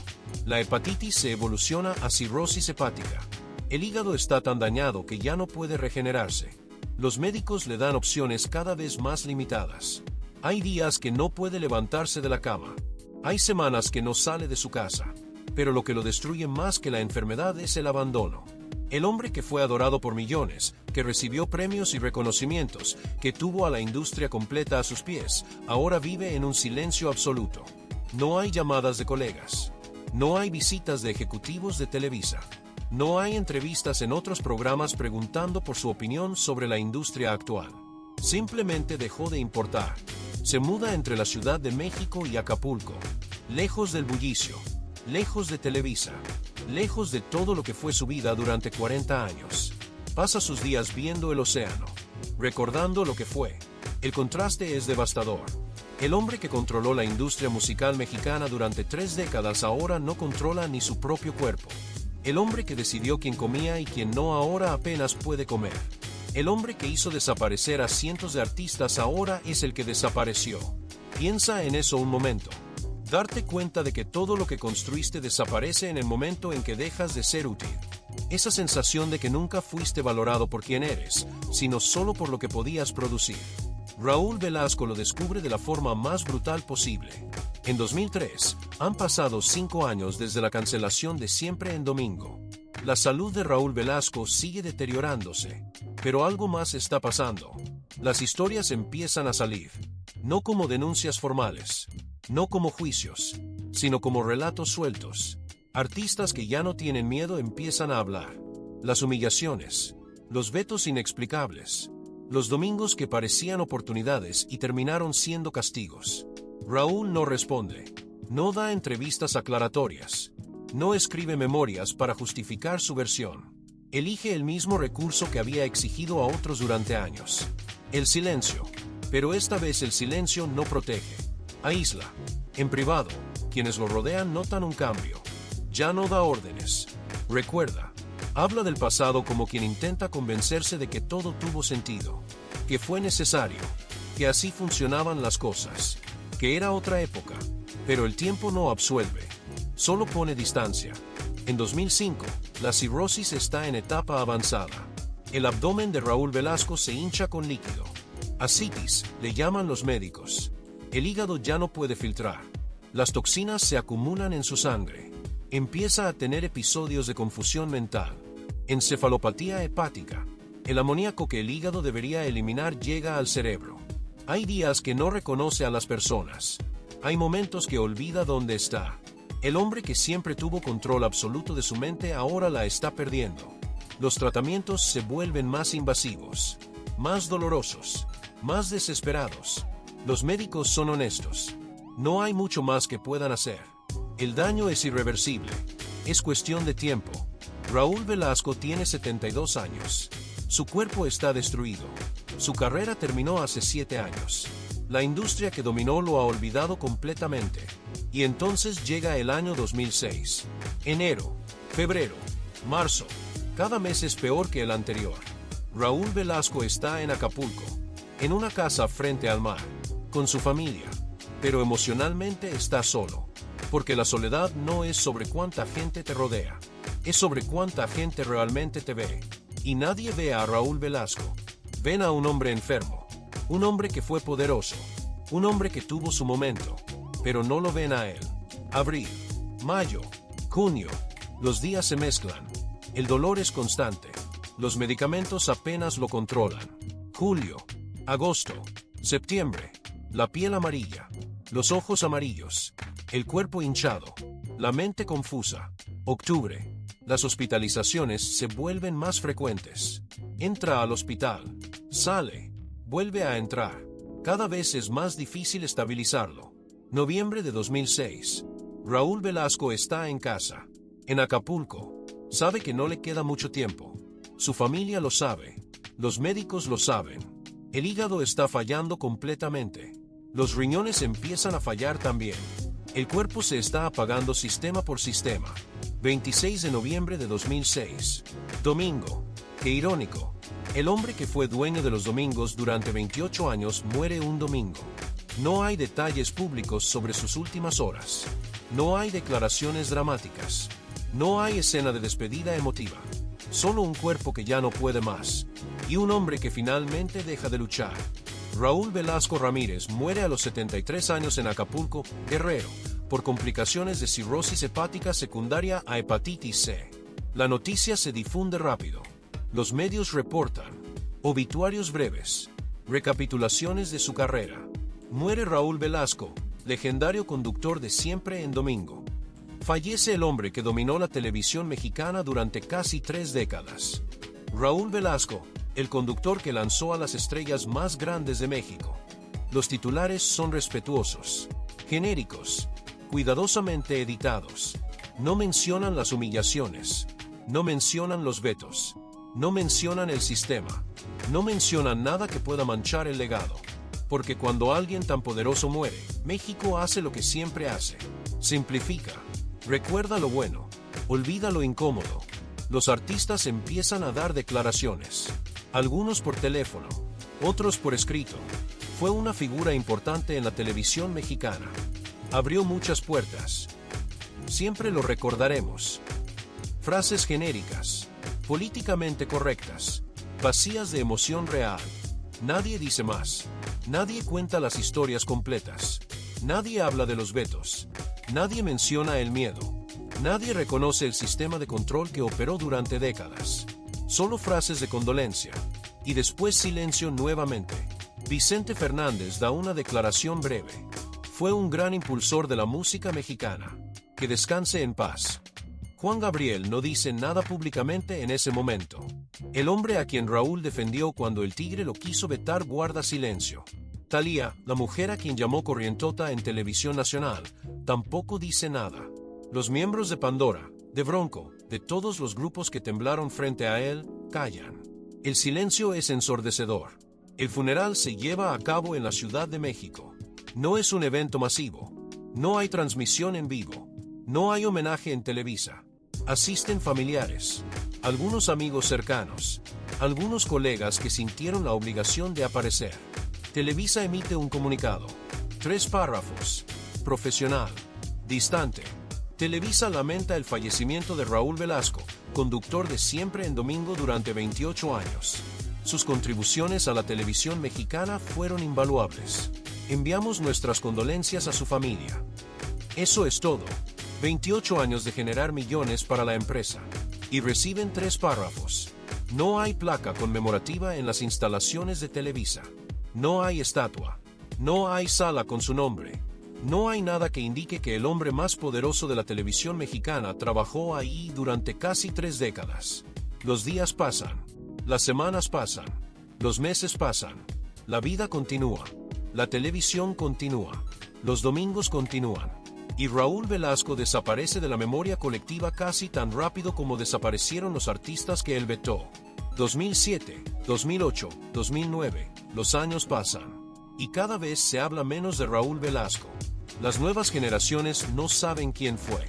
La hepatitis se evoluciona a cirrosis hepática. El hígado está tan dañado que ya no puede regenerarse. Los médicos le dan opciones cada vez más limitadas. Hay días que no puede levantarse de la cama. Hay semanas que no sale de su casa. Pero lo que lo destruye más que la enfermedad es el abandono. El hombre que fue adorado por millones, que recibió premios y reconocimientos, que tuvo a la industria completa a sus pies, ahora vive en un silencio absoluto. No hay llamadas de colegas. No hay visitas de ejecutivos de Televisa. No hay entrevistas en otros programas preguntando por su opinión sobre la industria actual. Simplemente dejó de importar. Se muda entre la Ciudad de México y Acapulco, lejos del bullicio, lejos de Televisa, lejos de todo lo que fue su vida durante 40 años. Pasa sus días viendo el océano, recordando lo que fue. El contraste es devastador. El hombre que controló la industria musical mexicana durante 3 décadas ahora no controla ni su propio cuerpo. El hombre que decidió quién comía y quién no ahora apenas puede comer. El hombre que hizo desaparecer a cientos de artistas ahora es el que desapareció. Piensa en eso un momento. Darte cuenta de que todo lo que construiste desaparece en el momento en que dejas de ser útil. Esa sensación de que nunca fuiste valorado por quien eres, sino solo por lo que podías producir. Raúl Velasco lo descubre de la forma más brutal posible. En 2003, han pasado 5 años desde la cancelación de Siempre en Domingo. La salud de Raúl Velasco sigue deteriorándose, pero algo más está pasando. Las historias empiezan a salir, no como denuncias formales, no como juicios, sino como relatos sueltos. Artistas que ya no tienen miedo empiezan a hablar. Las humillaciones, los vetos inexplicables, los domingos que parecían oportunidades y terminaron siendo castigos. Raúl no responde, no da entrevistas aclaratorias, no escribe memorias para justificar su versión. Elige el mismo recurso que había exigido a otros durante años. El silencio. Pero esta vez el silencio no protege. Aísla. En privado, quienes lo rodean notan un cambio. Ya no da órdenes. Recuerda. Habla del pasado como quien intenta convencerse de que todo tuvo sentido, que fue necesario, que así funcionaban las cosas, que era otra época. Pero el tiempo no absuelve, solo pone distancia. En 2005, la cirrosis está en etapa avanzada. El abdomen de Raúl Velasco se hincha con líquido. Ascitis, le llaman los médicos. El hígado ya no puede filtrar. Las toxinas se acumulan en su sangre. Empieza a tener episodios de confusión mental. Encefalopatía hepática. El amoníaco que el hígado debería eliminar llega al cerebro. Hay días que no reconoce a las personas. Hay momentos que olvida dónde está. El hombre que siempre tuvo control absoluto de su mente ahora la está perdiendo. Los tratamientos se vuelven más invasivos, más dolorosos, más desesperados. Los médicos son honestos. No hay mucho más que puedan hacer. El daño es irreversible. Es cuestión de tiempo. Raúl Velasco tiene 72 años. Su cuerpo está destruido. Su carrera terminó hace 7 años. La industria que dominó lo ha olvidado completamente. Y entonces llega el año 2006. Enero, febrero, marzo. Cada mes es peor que el anterior. Raúl Velasco está en Acapulco, en una casa frente al mar, con su familia. Pero emocionalmente está solo. Porque la soledad no es sobre cuánta gente te rodea. Es sobre cuánta gente realmente te ve. Y nadie ve a Raúl Velasco. Ven a un hombre enfermo. Un hombre que fue poderoso. Un hombre que tuvo su momento. Pero no lo ven a él. Abril, mayo, junio. Los días se mezclan. El dolor es constante. Los medicamentos apenas lo controlan. Julio, agosto, septiembre. La piel amarilla. Los ojos amarillos. El cuerpo hinchado. La mente confusa. Octubre. Las hospitalizaciones se vuelven más frecuentes. Entra al hospital. Sale. Vuelve a entrar. Cada vez es más difícil estabilizarlo. Noviembre de 2006. Raúl Velasco está en casa. En Acapulco. Sabe que no le queda mucho tiempo. Su familia lo sabe. Los médicos lo saben. El hígado está fallando completamente. Los riñones empiezan a fallar también. El cuerpo se está apagando sistema por sistema. 26 de noviembre de 2006. Domingo. Qué irónico. El hombre que fue dueño de los domingos durante 28 años muere un domingo. No hay detalles públicos sobre sus últimas horas. No hay declaraciones dramáticas. No hay escena de despedida emotiva. Solo un cuerpo que ya no puede más. Y un hombre que finalmente deja de luchar. Raúl Velasco Ramírez muere a los 73 años en Acapulco, Guerrero, por complicaciones de cirrosis hepática secundaria a hepatitis C. La noticia se difunde rápido. Los medios reportan obituarios breves, recapitulaciones de su carrera. Muere Raúl Velasco, legendario conductor de Siempre en Domingo. Fallece el hombre que dominó la televisión mexicana durante casi 3 décadas. Raúl Velasco, el conductor que lanzó a las estrellas más grandes de México. Los titulares son respetuosos, genéricos, cuidadosamente editados. No mencionan las humillaciones, no mencionan los vetos, no mencionan el sistema, no mencionan nada que pueda manchar el legado. Porque cuando alguien tan poderoso muere, México hace lo que siempre hace. Simplifica. Recuerda lo bueno, olvida lo incómodo. Los artistas empiezan a dar declaraciones. Algunos por teléfono, otros por escrito. Fue una figura importante en la televisión mexicana. Abrió muchas puertas. Siempre lo recordaremos. Frases genéricas, políticamente correctas, vacías de emoción real. Nadie dice más. Nadie cuenta las historias completas. Nadie habla de los vetos. Nadie menciona el miedo. Nadie reconoce el sistema de control que operó durante décadas. Solo frases de condolencia. Y después silencio nuevamente. Vicente Fernández da una declaración breve. Fue un gran impulsor de la música mexicana. Que descanse en paz. Juan Gabriel no dice nada públicamente en ese momento. El hombre a quien Raúl defendió cuando el Tigre lo quiso vetar guarda silencio. Thalía, la mujer a quien llamó corrientota en televisión nacional, tampoco dice nada. Los miembros de Pandora, de Bronco, de todos los grupos que temblaron frente a él, callan. El silencio es ensordecedor. El funeral se lleva a cabo en la Ciudad de México. No es un evento masivo. No hay transmisión en vivo. No hay homenaje en Televisa. Asisten familiares, algunos amigos cercanos, algunos colegas que sintieron la obligación de aparecer. Televisa emite un comunicado. 3 párrafos. Profesional. Distante. Televisa lamenta el fallecimiento de Raúl Velasco, conductor de Siempre en Domingo durante 28 años. Sus contribuciones a la televisión mexicana fueron invaluables. Enviamos nuestras condolencias a su familia. Eso es todo. 28 años de generar millones para la empresa. Y reciben 3 párrafos. No hay placa conmemorativa en las instalaciones de Televisa. No hay estatua. No hay sala con su nombre. No hay nada que indique que el hombre más poderoso de la televisión mexicana trabajó ahí durante casi 3 décadas. Los días pasan. Las semanas pasan. Los meses pasan. La vida continúa. La televisión continúa. Los domingos continúan. Y Raúl Velasco desaparece de la memoria colectiva casi tan rápido como desaparecieron los artistas que él vetó. 2007, 2008, 2009, los años pasan. Y cada vez se habla menos de Raúl Velasco. Las nuevas generaciones no saben quién fue.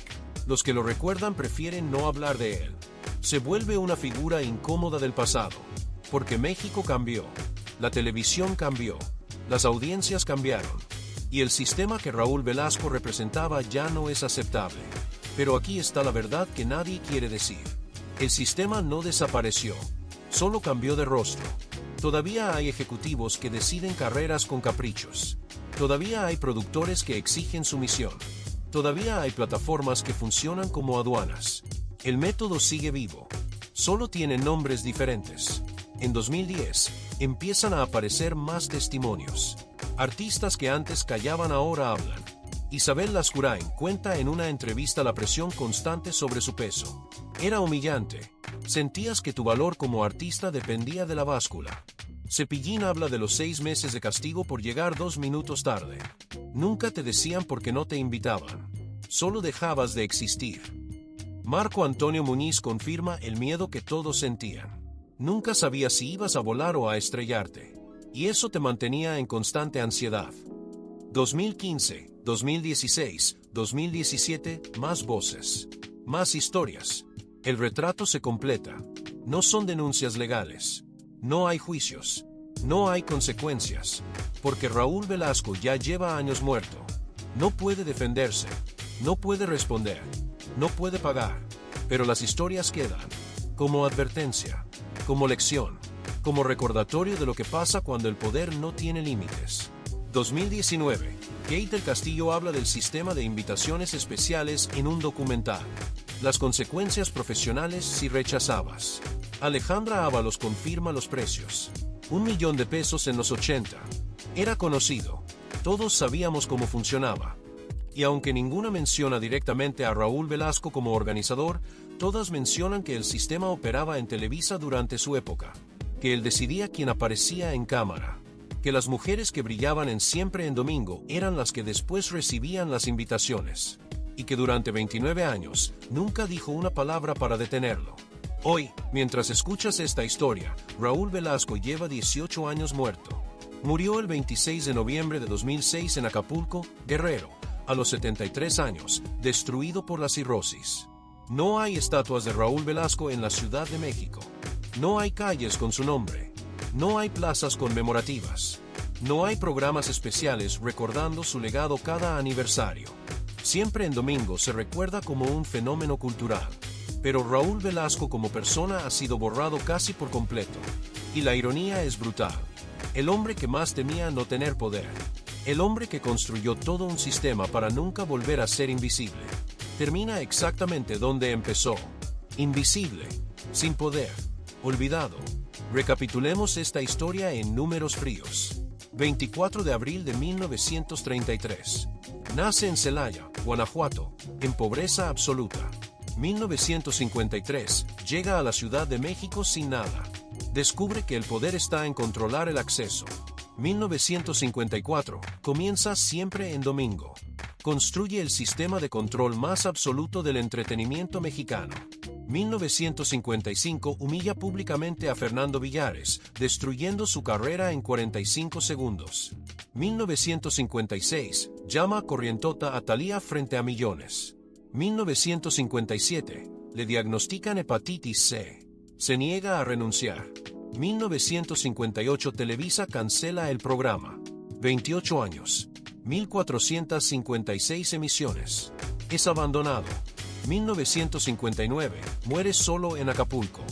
Los que lo recuerdan prefieren no hablar de él. Se vuelve una figura incómoda del pasado. Porque México cambió. La televisión cambió. Las audiencias cambiaron. Y el sistema que Raúl Velasco representaba ya no es aceptable. Pero aquí está la verdad que nadie quiere decir. El sistema no desapareció. Solo cambió de rostro. Todavía hay ejecutivos que deciden carreras con caprichos. Todavía hay productores que exigen sumisión. Todavía hay plataformas que funcionan como aduanas. El método sigue vivo. Solo tiene nombres diferentes. En 2010, empiezan a aparecer más testimonios. Artistas que antes callaban ahora hablan. Isabel Lascurain cuenta en una entrevista la presión constante sobre su peso. Era humillante. Sentías que tu valor como artista dependía de la báscula. Cepillín habla de los 6 meses de castigo por llegar 2 minutos tarde. Nunca te decían por qué no te invitaban. Solo dejabas de existir. Marco Antonio Muñiz confirma el miedo que todos sentían. Nunca sabías si ibas a volar o a estrellarte. Y eso te mantenía en constante ansiedad. 2015, 2016, 2017, más voces. Más historias. El retrato se completa. No son denuncias legales. No hay juicios. No hay consecuencias. Porque Raúl Velasco ya lleva años muerto. No puede defenderse. No puede responder. No puede pagar. Pero las historias quedan. Como advertencia. Como lección. como recordatorio de lo que pasa cuando el poder no tiene límites. 2019. Kate del Castillo habla del sistema de invitaciones especiales en un documental. Las consecuencias profesionales si rechazabas. Alejandra Ábalos confirma los precios. $1.000.000 en los 80. Era conocido. Todos sabíamos cómo funcionaba. Y aunque ninguna menciona directamente a Raúl Velasco como organizador, todas mencionan que el sistema operaba en Televisa durante su época, que él decidía quién aparecía en cámara, que las mujeres que brillaban en Siempre en Domingo eran las que después recibían las invitaciones, y que durante 29 años nunca dijo una palabra para detenerlo. Hoy, mientras escuchas esta historia, Raúl Velasco lleva 18 años muerto. Murió el 26 de noviembre de 2006 en Acapulco, Guerrero, a los 73 años, destruido por la cirrosis. No hay estatuas de Raúl Velasco en la Ciudad de México. No hay calles con su nombre. No hay plazas conmemorativas. No hay programas especiales recordando su legado cada aniversario. Siempre en Domingo se recuerda como un fenómeno cultural. Pero Raúl Velasco como persona ha sido borrado casi por completo. Y la ironía es brutal. El hombre que más temía no tener poder. El hombre que construyó todo un sistema para nunca volver a ser invisible. Termina exactamente donde empezó. Invisible. Sin poder. Olvidado. Recapitulemos esta historia en números fríos. 24 de abril de 1933. Nace en Celaya, Guanajuato, en pobreza absoluta. 1953. Llega a la Ciudad de México sin nada. Descubre que el poder está en controlar el acceso. 1954. Comienza Siempre en Domingo. Construye el sistema de control más absoluto del entretenimiento mexicano. 1955. Humilla públicamente a Fernando Villares, destruyendo su carrera en 45 segundos. 1956. Llama a corrientota a Thalía frente a millones. 1957. Le diagnostican hepatitis C. Se niega a renunciar. 1958. Televisa cancela el programa. 28 años. 1456 emisiones. Es abandonado. 1959. Muere solo en Acapulco.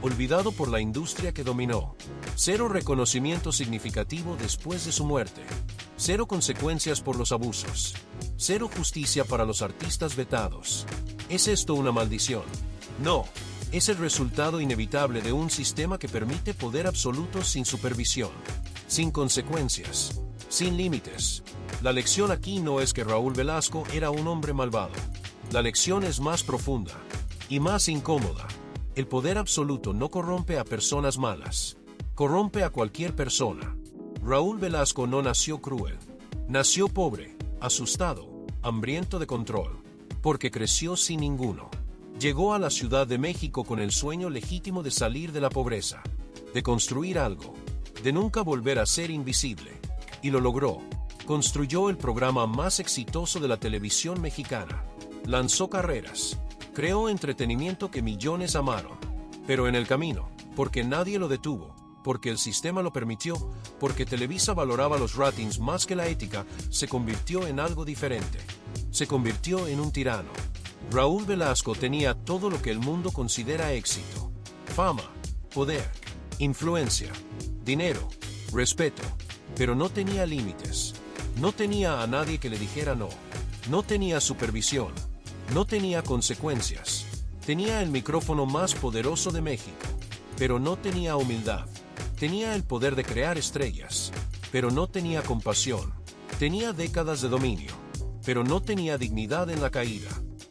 Olvidado por la industria que dominó. Cero reconocimiento significativo después de su muerte. Cero consecuencias por los abusos. Cero justicia para los artistas vetados. ¿Es esto una maldición? No. Es el resultado inevitable de un sistema que permite poder absoluto sin supervisión, sin consecuencias, sin límites. La lección aquí no es que Raúl Velasco era un hombre malvado. La lección es más profunda y más incómoda. El poder absoluto no corrompe a personas malas. Corrompe a cualquier persona. Raúl Velasco no nació cruel. Nació pobre, asustado, hambriento de control, porque creció sin ninguno. Llegó a la Ciudad de México con el sueño legítimo de salir de la pobreza, de construir algo, de nunca volver a ser invisible. Y lo logró. Construyó el programa más exitoso de la televisión mexicana. Lanzó carreras. Creó entretenimiento que millones amaron. Pero en el camino, porque nadie lo detuvo, porque el sistema lo permitió, porque Televisa valoraba los ratings más que la ética, se convirtió en algo diferente. Se convirtió en un tirano. Raúl Velasco tenía todo lo que el mundo considera éxito. Fama, poder, influencia, dinero, respeto, pero no tenía límites. No tenía a nadie que le dijera no. No tenía supervisión. No tenía consecuencias. Tenía el micrófono más poderoso de México, pero no tenía humildad. Tenía el poder de crear estrellas, pero no tenía compasión. Tenía décadas de dominio, pero no tenía dignidad en la caída.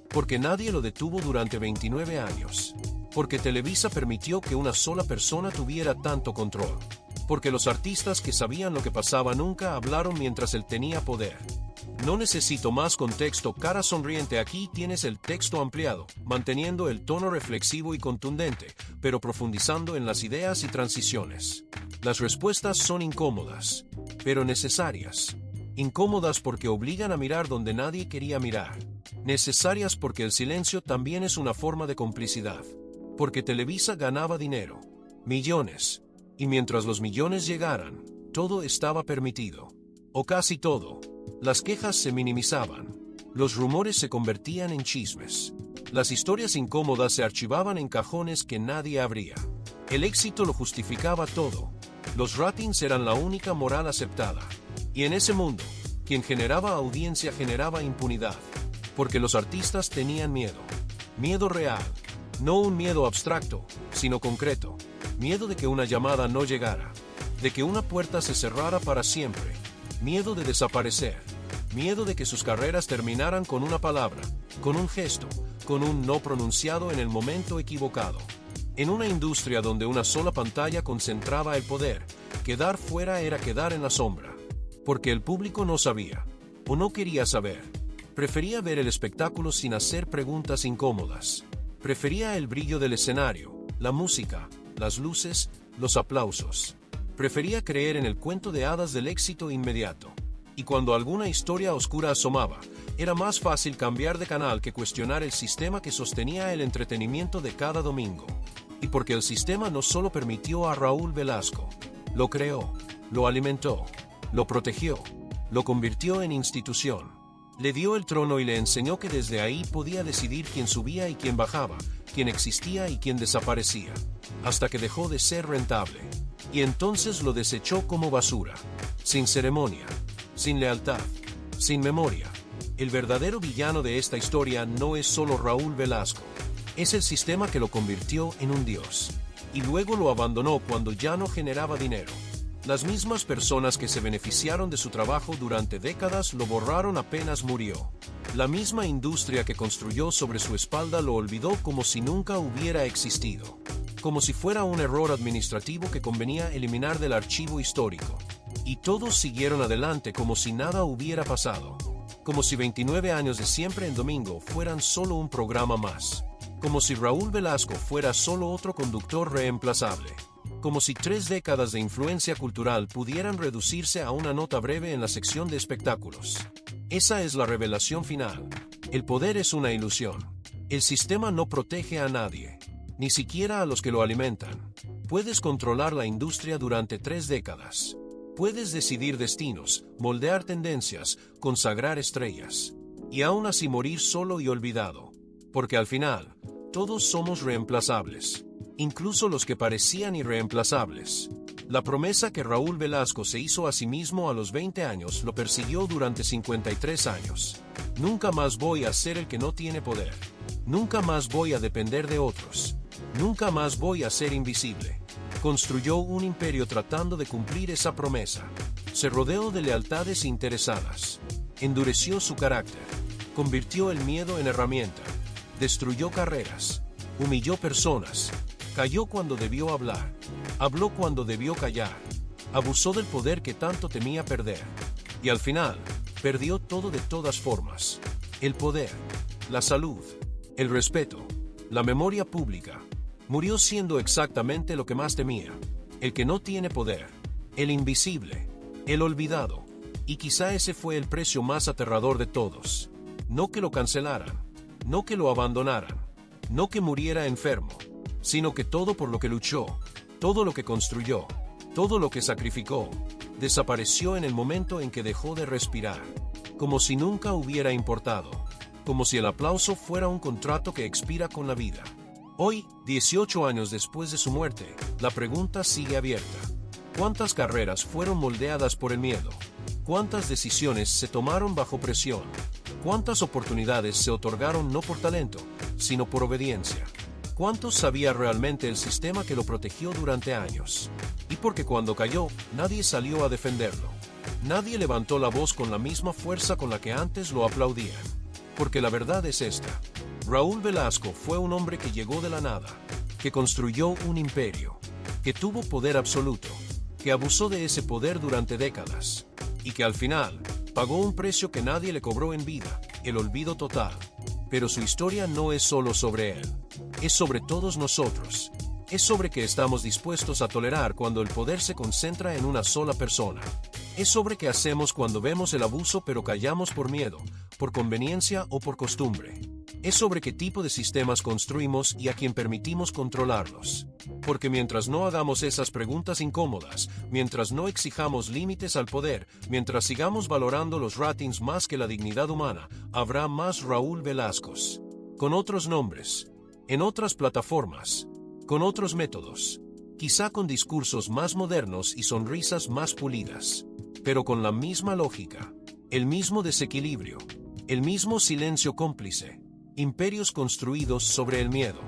Porque nadie lo detuvo durante 29 años. Porque Televisa permitió que una sola persona tuviera tanto control. Porque los artistas que sabían lo que pasaba nunca hablaron mientras él tenía poder. No necesito más contexto. Cara sonriente. Aquí tienes el texto ampliado, manteniendo el tono reflexivo y contundente, pero profundizando en las ideas y transiciones. Las respuestas son incómodas, pero necesarias. Incómodas porque obligan a mirar donde nadie quería mirar. Necesarias porque el silencio también es una forma de complicidad. Porque Televisa ganaba dinero. Millones. Y mientras los millones llegaran, todo estaba permitido. O casi todo. Las quejas se minimizaban. Los rumores se convertían en chismes. Las historias incómodas se archivaban en cajones que nadie abría. El éxito lo justificaba todo. Los ratings eran la única moral aceptada. Y en ese mundo, quien generaba audiencia generaba impunidad. Porque los artistas tenían miedo. Miedo real. No un miedo abstracto, sino concreto. Miedo de que una llamada no llegara. De que una puerta se cerrara para siempre. Miedo de desaparecer. Miedo de que sus carreras terminaran con una palabra, con un gesto, con un no pronunciado en el momento equivocado. En una industria donde una sola pantalla concentraba el poder, quedar fuera era quedar en la sombra. Porque el público no sabía, o no quería saber. Prefería ver el espectáculo sin hacer preguntas incómodas. Prefería el brillo del escenario, la música, las luces, los aplausos. Prefería creer en el cuento de hadas del éxito inmediato. Y cuando alguna historia oscura asomaba, era más fácil cambiar de canal que cuestionar el sistema que sostenía el entretenimiento de cada domingo. Y porque el sistema no solo permitió a Raúl Velasco, lo creó, lo alimentó, lo protegió, lo convirtió en institución. Le dio el trono y le enseñó que desde ahí podía decidir quién subía y quién bajaba, quién existía y quién desaparecía, hasta que dejó de ser rentable. Y entonces lo desechó como basura, sin ceremonia, sin lealtad, sin memoria. El verdadero villano de esta historia no es solo Raúl Velasco, es el sistema que lo convirtió en un dios. Y luego lo abandonó cuando ya no generaba dinero. Las mismas personas que se beneficiaron de su trabajo durante décadas lo borraron apenas murió. La misma industria que construyó sobre su espalda lo olvidó como si nunca hubiera existido. Como si fuera un error administrativo que convenía eliminar del archivo histórico. Y todos siguieron adelante como si nada hubiera pasado. Como si 29 años de Siempre en Domingo fueran solo un programa más. Como si Raúl Velasco fuera solo otro conductor reemplazable. Como si 3 décadas de influencia cultural pudieran reducirse a una nota breve en la sección de espectáculos. Esa es la revelación final. El poder es una ilusión. El sistema no protege a nadie, ni siquiera a los que lo alimentan. Puedes controlar la industria durante 3 décadas. Puedes decidir destinos, moldear tendencias, consagrar estrellas. Y aún así morir solo y olvidado. Porque al final, todos somos reemplazables. Incluso los que parecían irreemplazables. La promesa que Raúl Velasco se hizo a sí mismo a los 20 años lo persiguió durante 53 años. Nunca más voy a ser el que no tiene poder. Nunca más voy a depender de otros. Nunca más voy a ser invisible. Construyó un imperio tratando de cumplir esa promesa. Se rodeó de lealtades interesadas. Endureció su carácter. Convirtió el miedo en herramienta. Destruyó carreras. Humilló personas. Calló cuando debió hablar. Habló cuando debió callar. Abusó del poder que tanto temía perder. Y al final, perdió todo de todas formas. El poder, la salud, el respeto, la memoria pública. Murió siendo exactamente lo que más temía. El que no tiene poder. El invisible. El olvidado. Y quizá ese fue el precio más aterrador de todos. No que lo cancelaran. No que lo abandonaran. No que muriera enfermo. Sino que todo por lo que luchó, todo lo que construyó, todo lo que sacrificó, desapareció en el momento en que dejó de respirar, como si nunca hubiera importado, como si el aplauso fuera un contrato que expira con la vida. Hoy, 18 años después de su muerte, la pregunta sigue abierta. ¿Cuántas carreras fueron moldeadas por el miedo? ¿Cuántas decisiones se tomaron bajo presión? ¿Cuántas oportunidades se otorgaron no por talento, sino por obediencia? ¿Cuántos sabía realmente el sistema que lo protegió durante años? Y porque cuando cayó, nadie salió a defenderlo. Nadie levantó la voz con la misma fuerza con la que antes lo aplaudían. Porque la verdad es esta. Raúl Velasco fue un hombre que llegó de la nada, que construyó un imperio, que tuvo poder absoluto, que abusó de ese poder durante décadas, y que al final, pagó un precio que nadie le cobró en vida, el olvido total. Pero su historia no es solo sobre él. Es sobre todos nosotros. Es sobre qué estamos dispuestos a tolerar cuando el poder se concentra en una sola persona. Es sobre qué hacemos cuando vemos el abuso pero callamos por miedo, por conveniencia o por costumbre. Es sobre qué tipo de sistemas construimos y a quién permitimos controlarlos. Porque mientras no hagamos esas preguntas incómodas, mientras no exijamos límites al poder, mientras sigamos valorando los ratings más que la dignidad humana, habrá más Raúl Velascos. Con otros nombres, en otras plataformas, con otros métodos, quizá con discursos más modernos y sonrisas más pulidas, pero con la misma lógica, el mismo desequilibrio, el mismo silencio cómplice, imperios construidos sobre el miedo,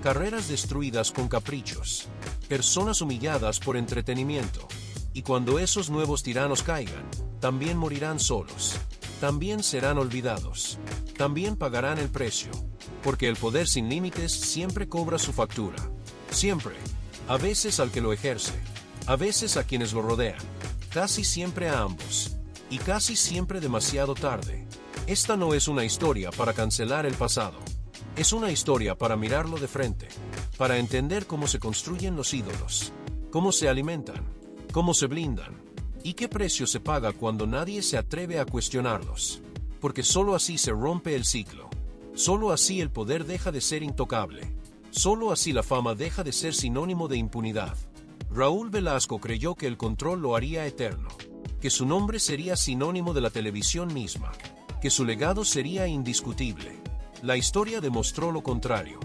carreras destruidas con caprichos, personas humilladas por entretenimiento, y cuando esos nuevos tiranos caigan, también morirán solos, también serán olvidados, también pagarán el precio, porque el poder sin límites siempre cobra su factura, siempre, a veces al que lo ejerce, a veces a quienes lo rodean, casi siempre a ambos, y casi siempre demasiado tarde. Esta no es una historia para cancelar el pasado, es una historia para mirarlo de frente, para entender cómo se construyen los ídolos, cómo se alimentan, cómo se blindan, y qué precio se paga cuando nadie se atreve a cuestionarlos, porque solo así se rompe el ciclo, solo así el poder deja de ser intocable, solo así la fama deja de ser sinónimo de impunidad. Raúl Velasco creyó que el control lo haría eterno, que su nombre sería sinónimo de la televisión misma, que su legado sería indiscutible. La historia demostró lo contrario.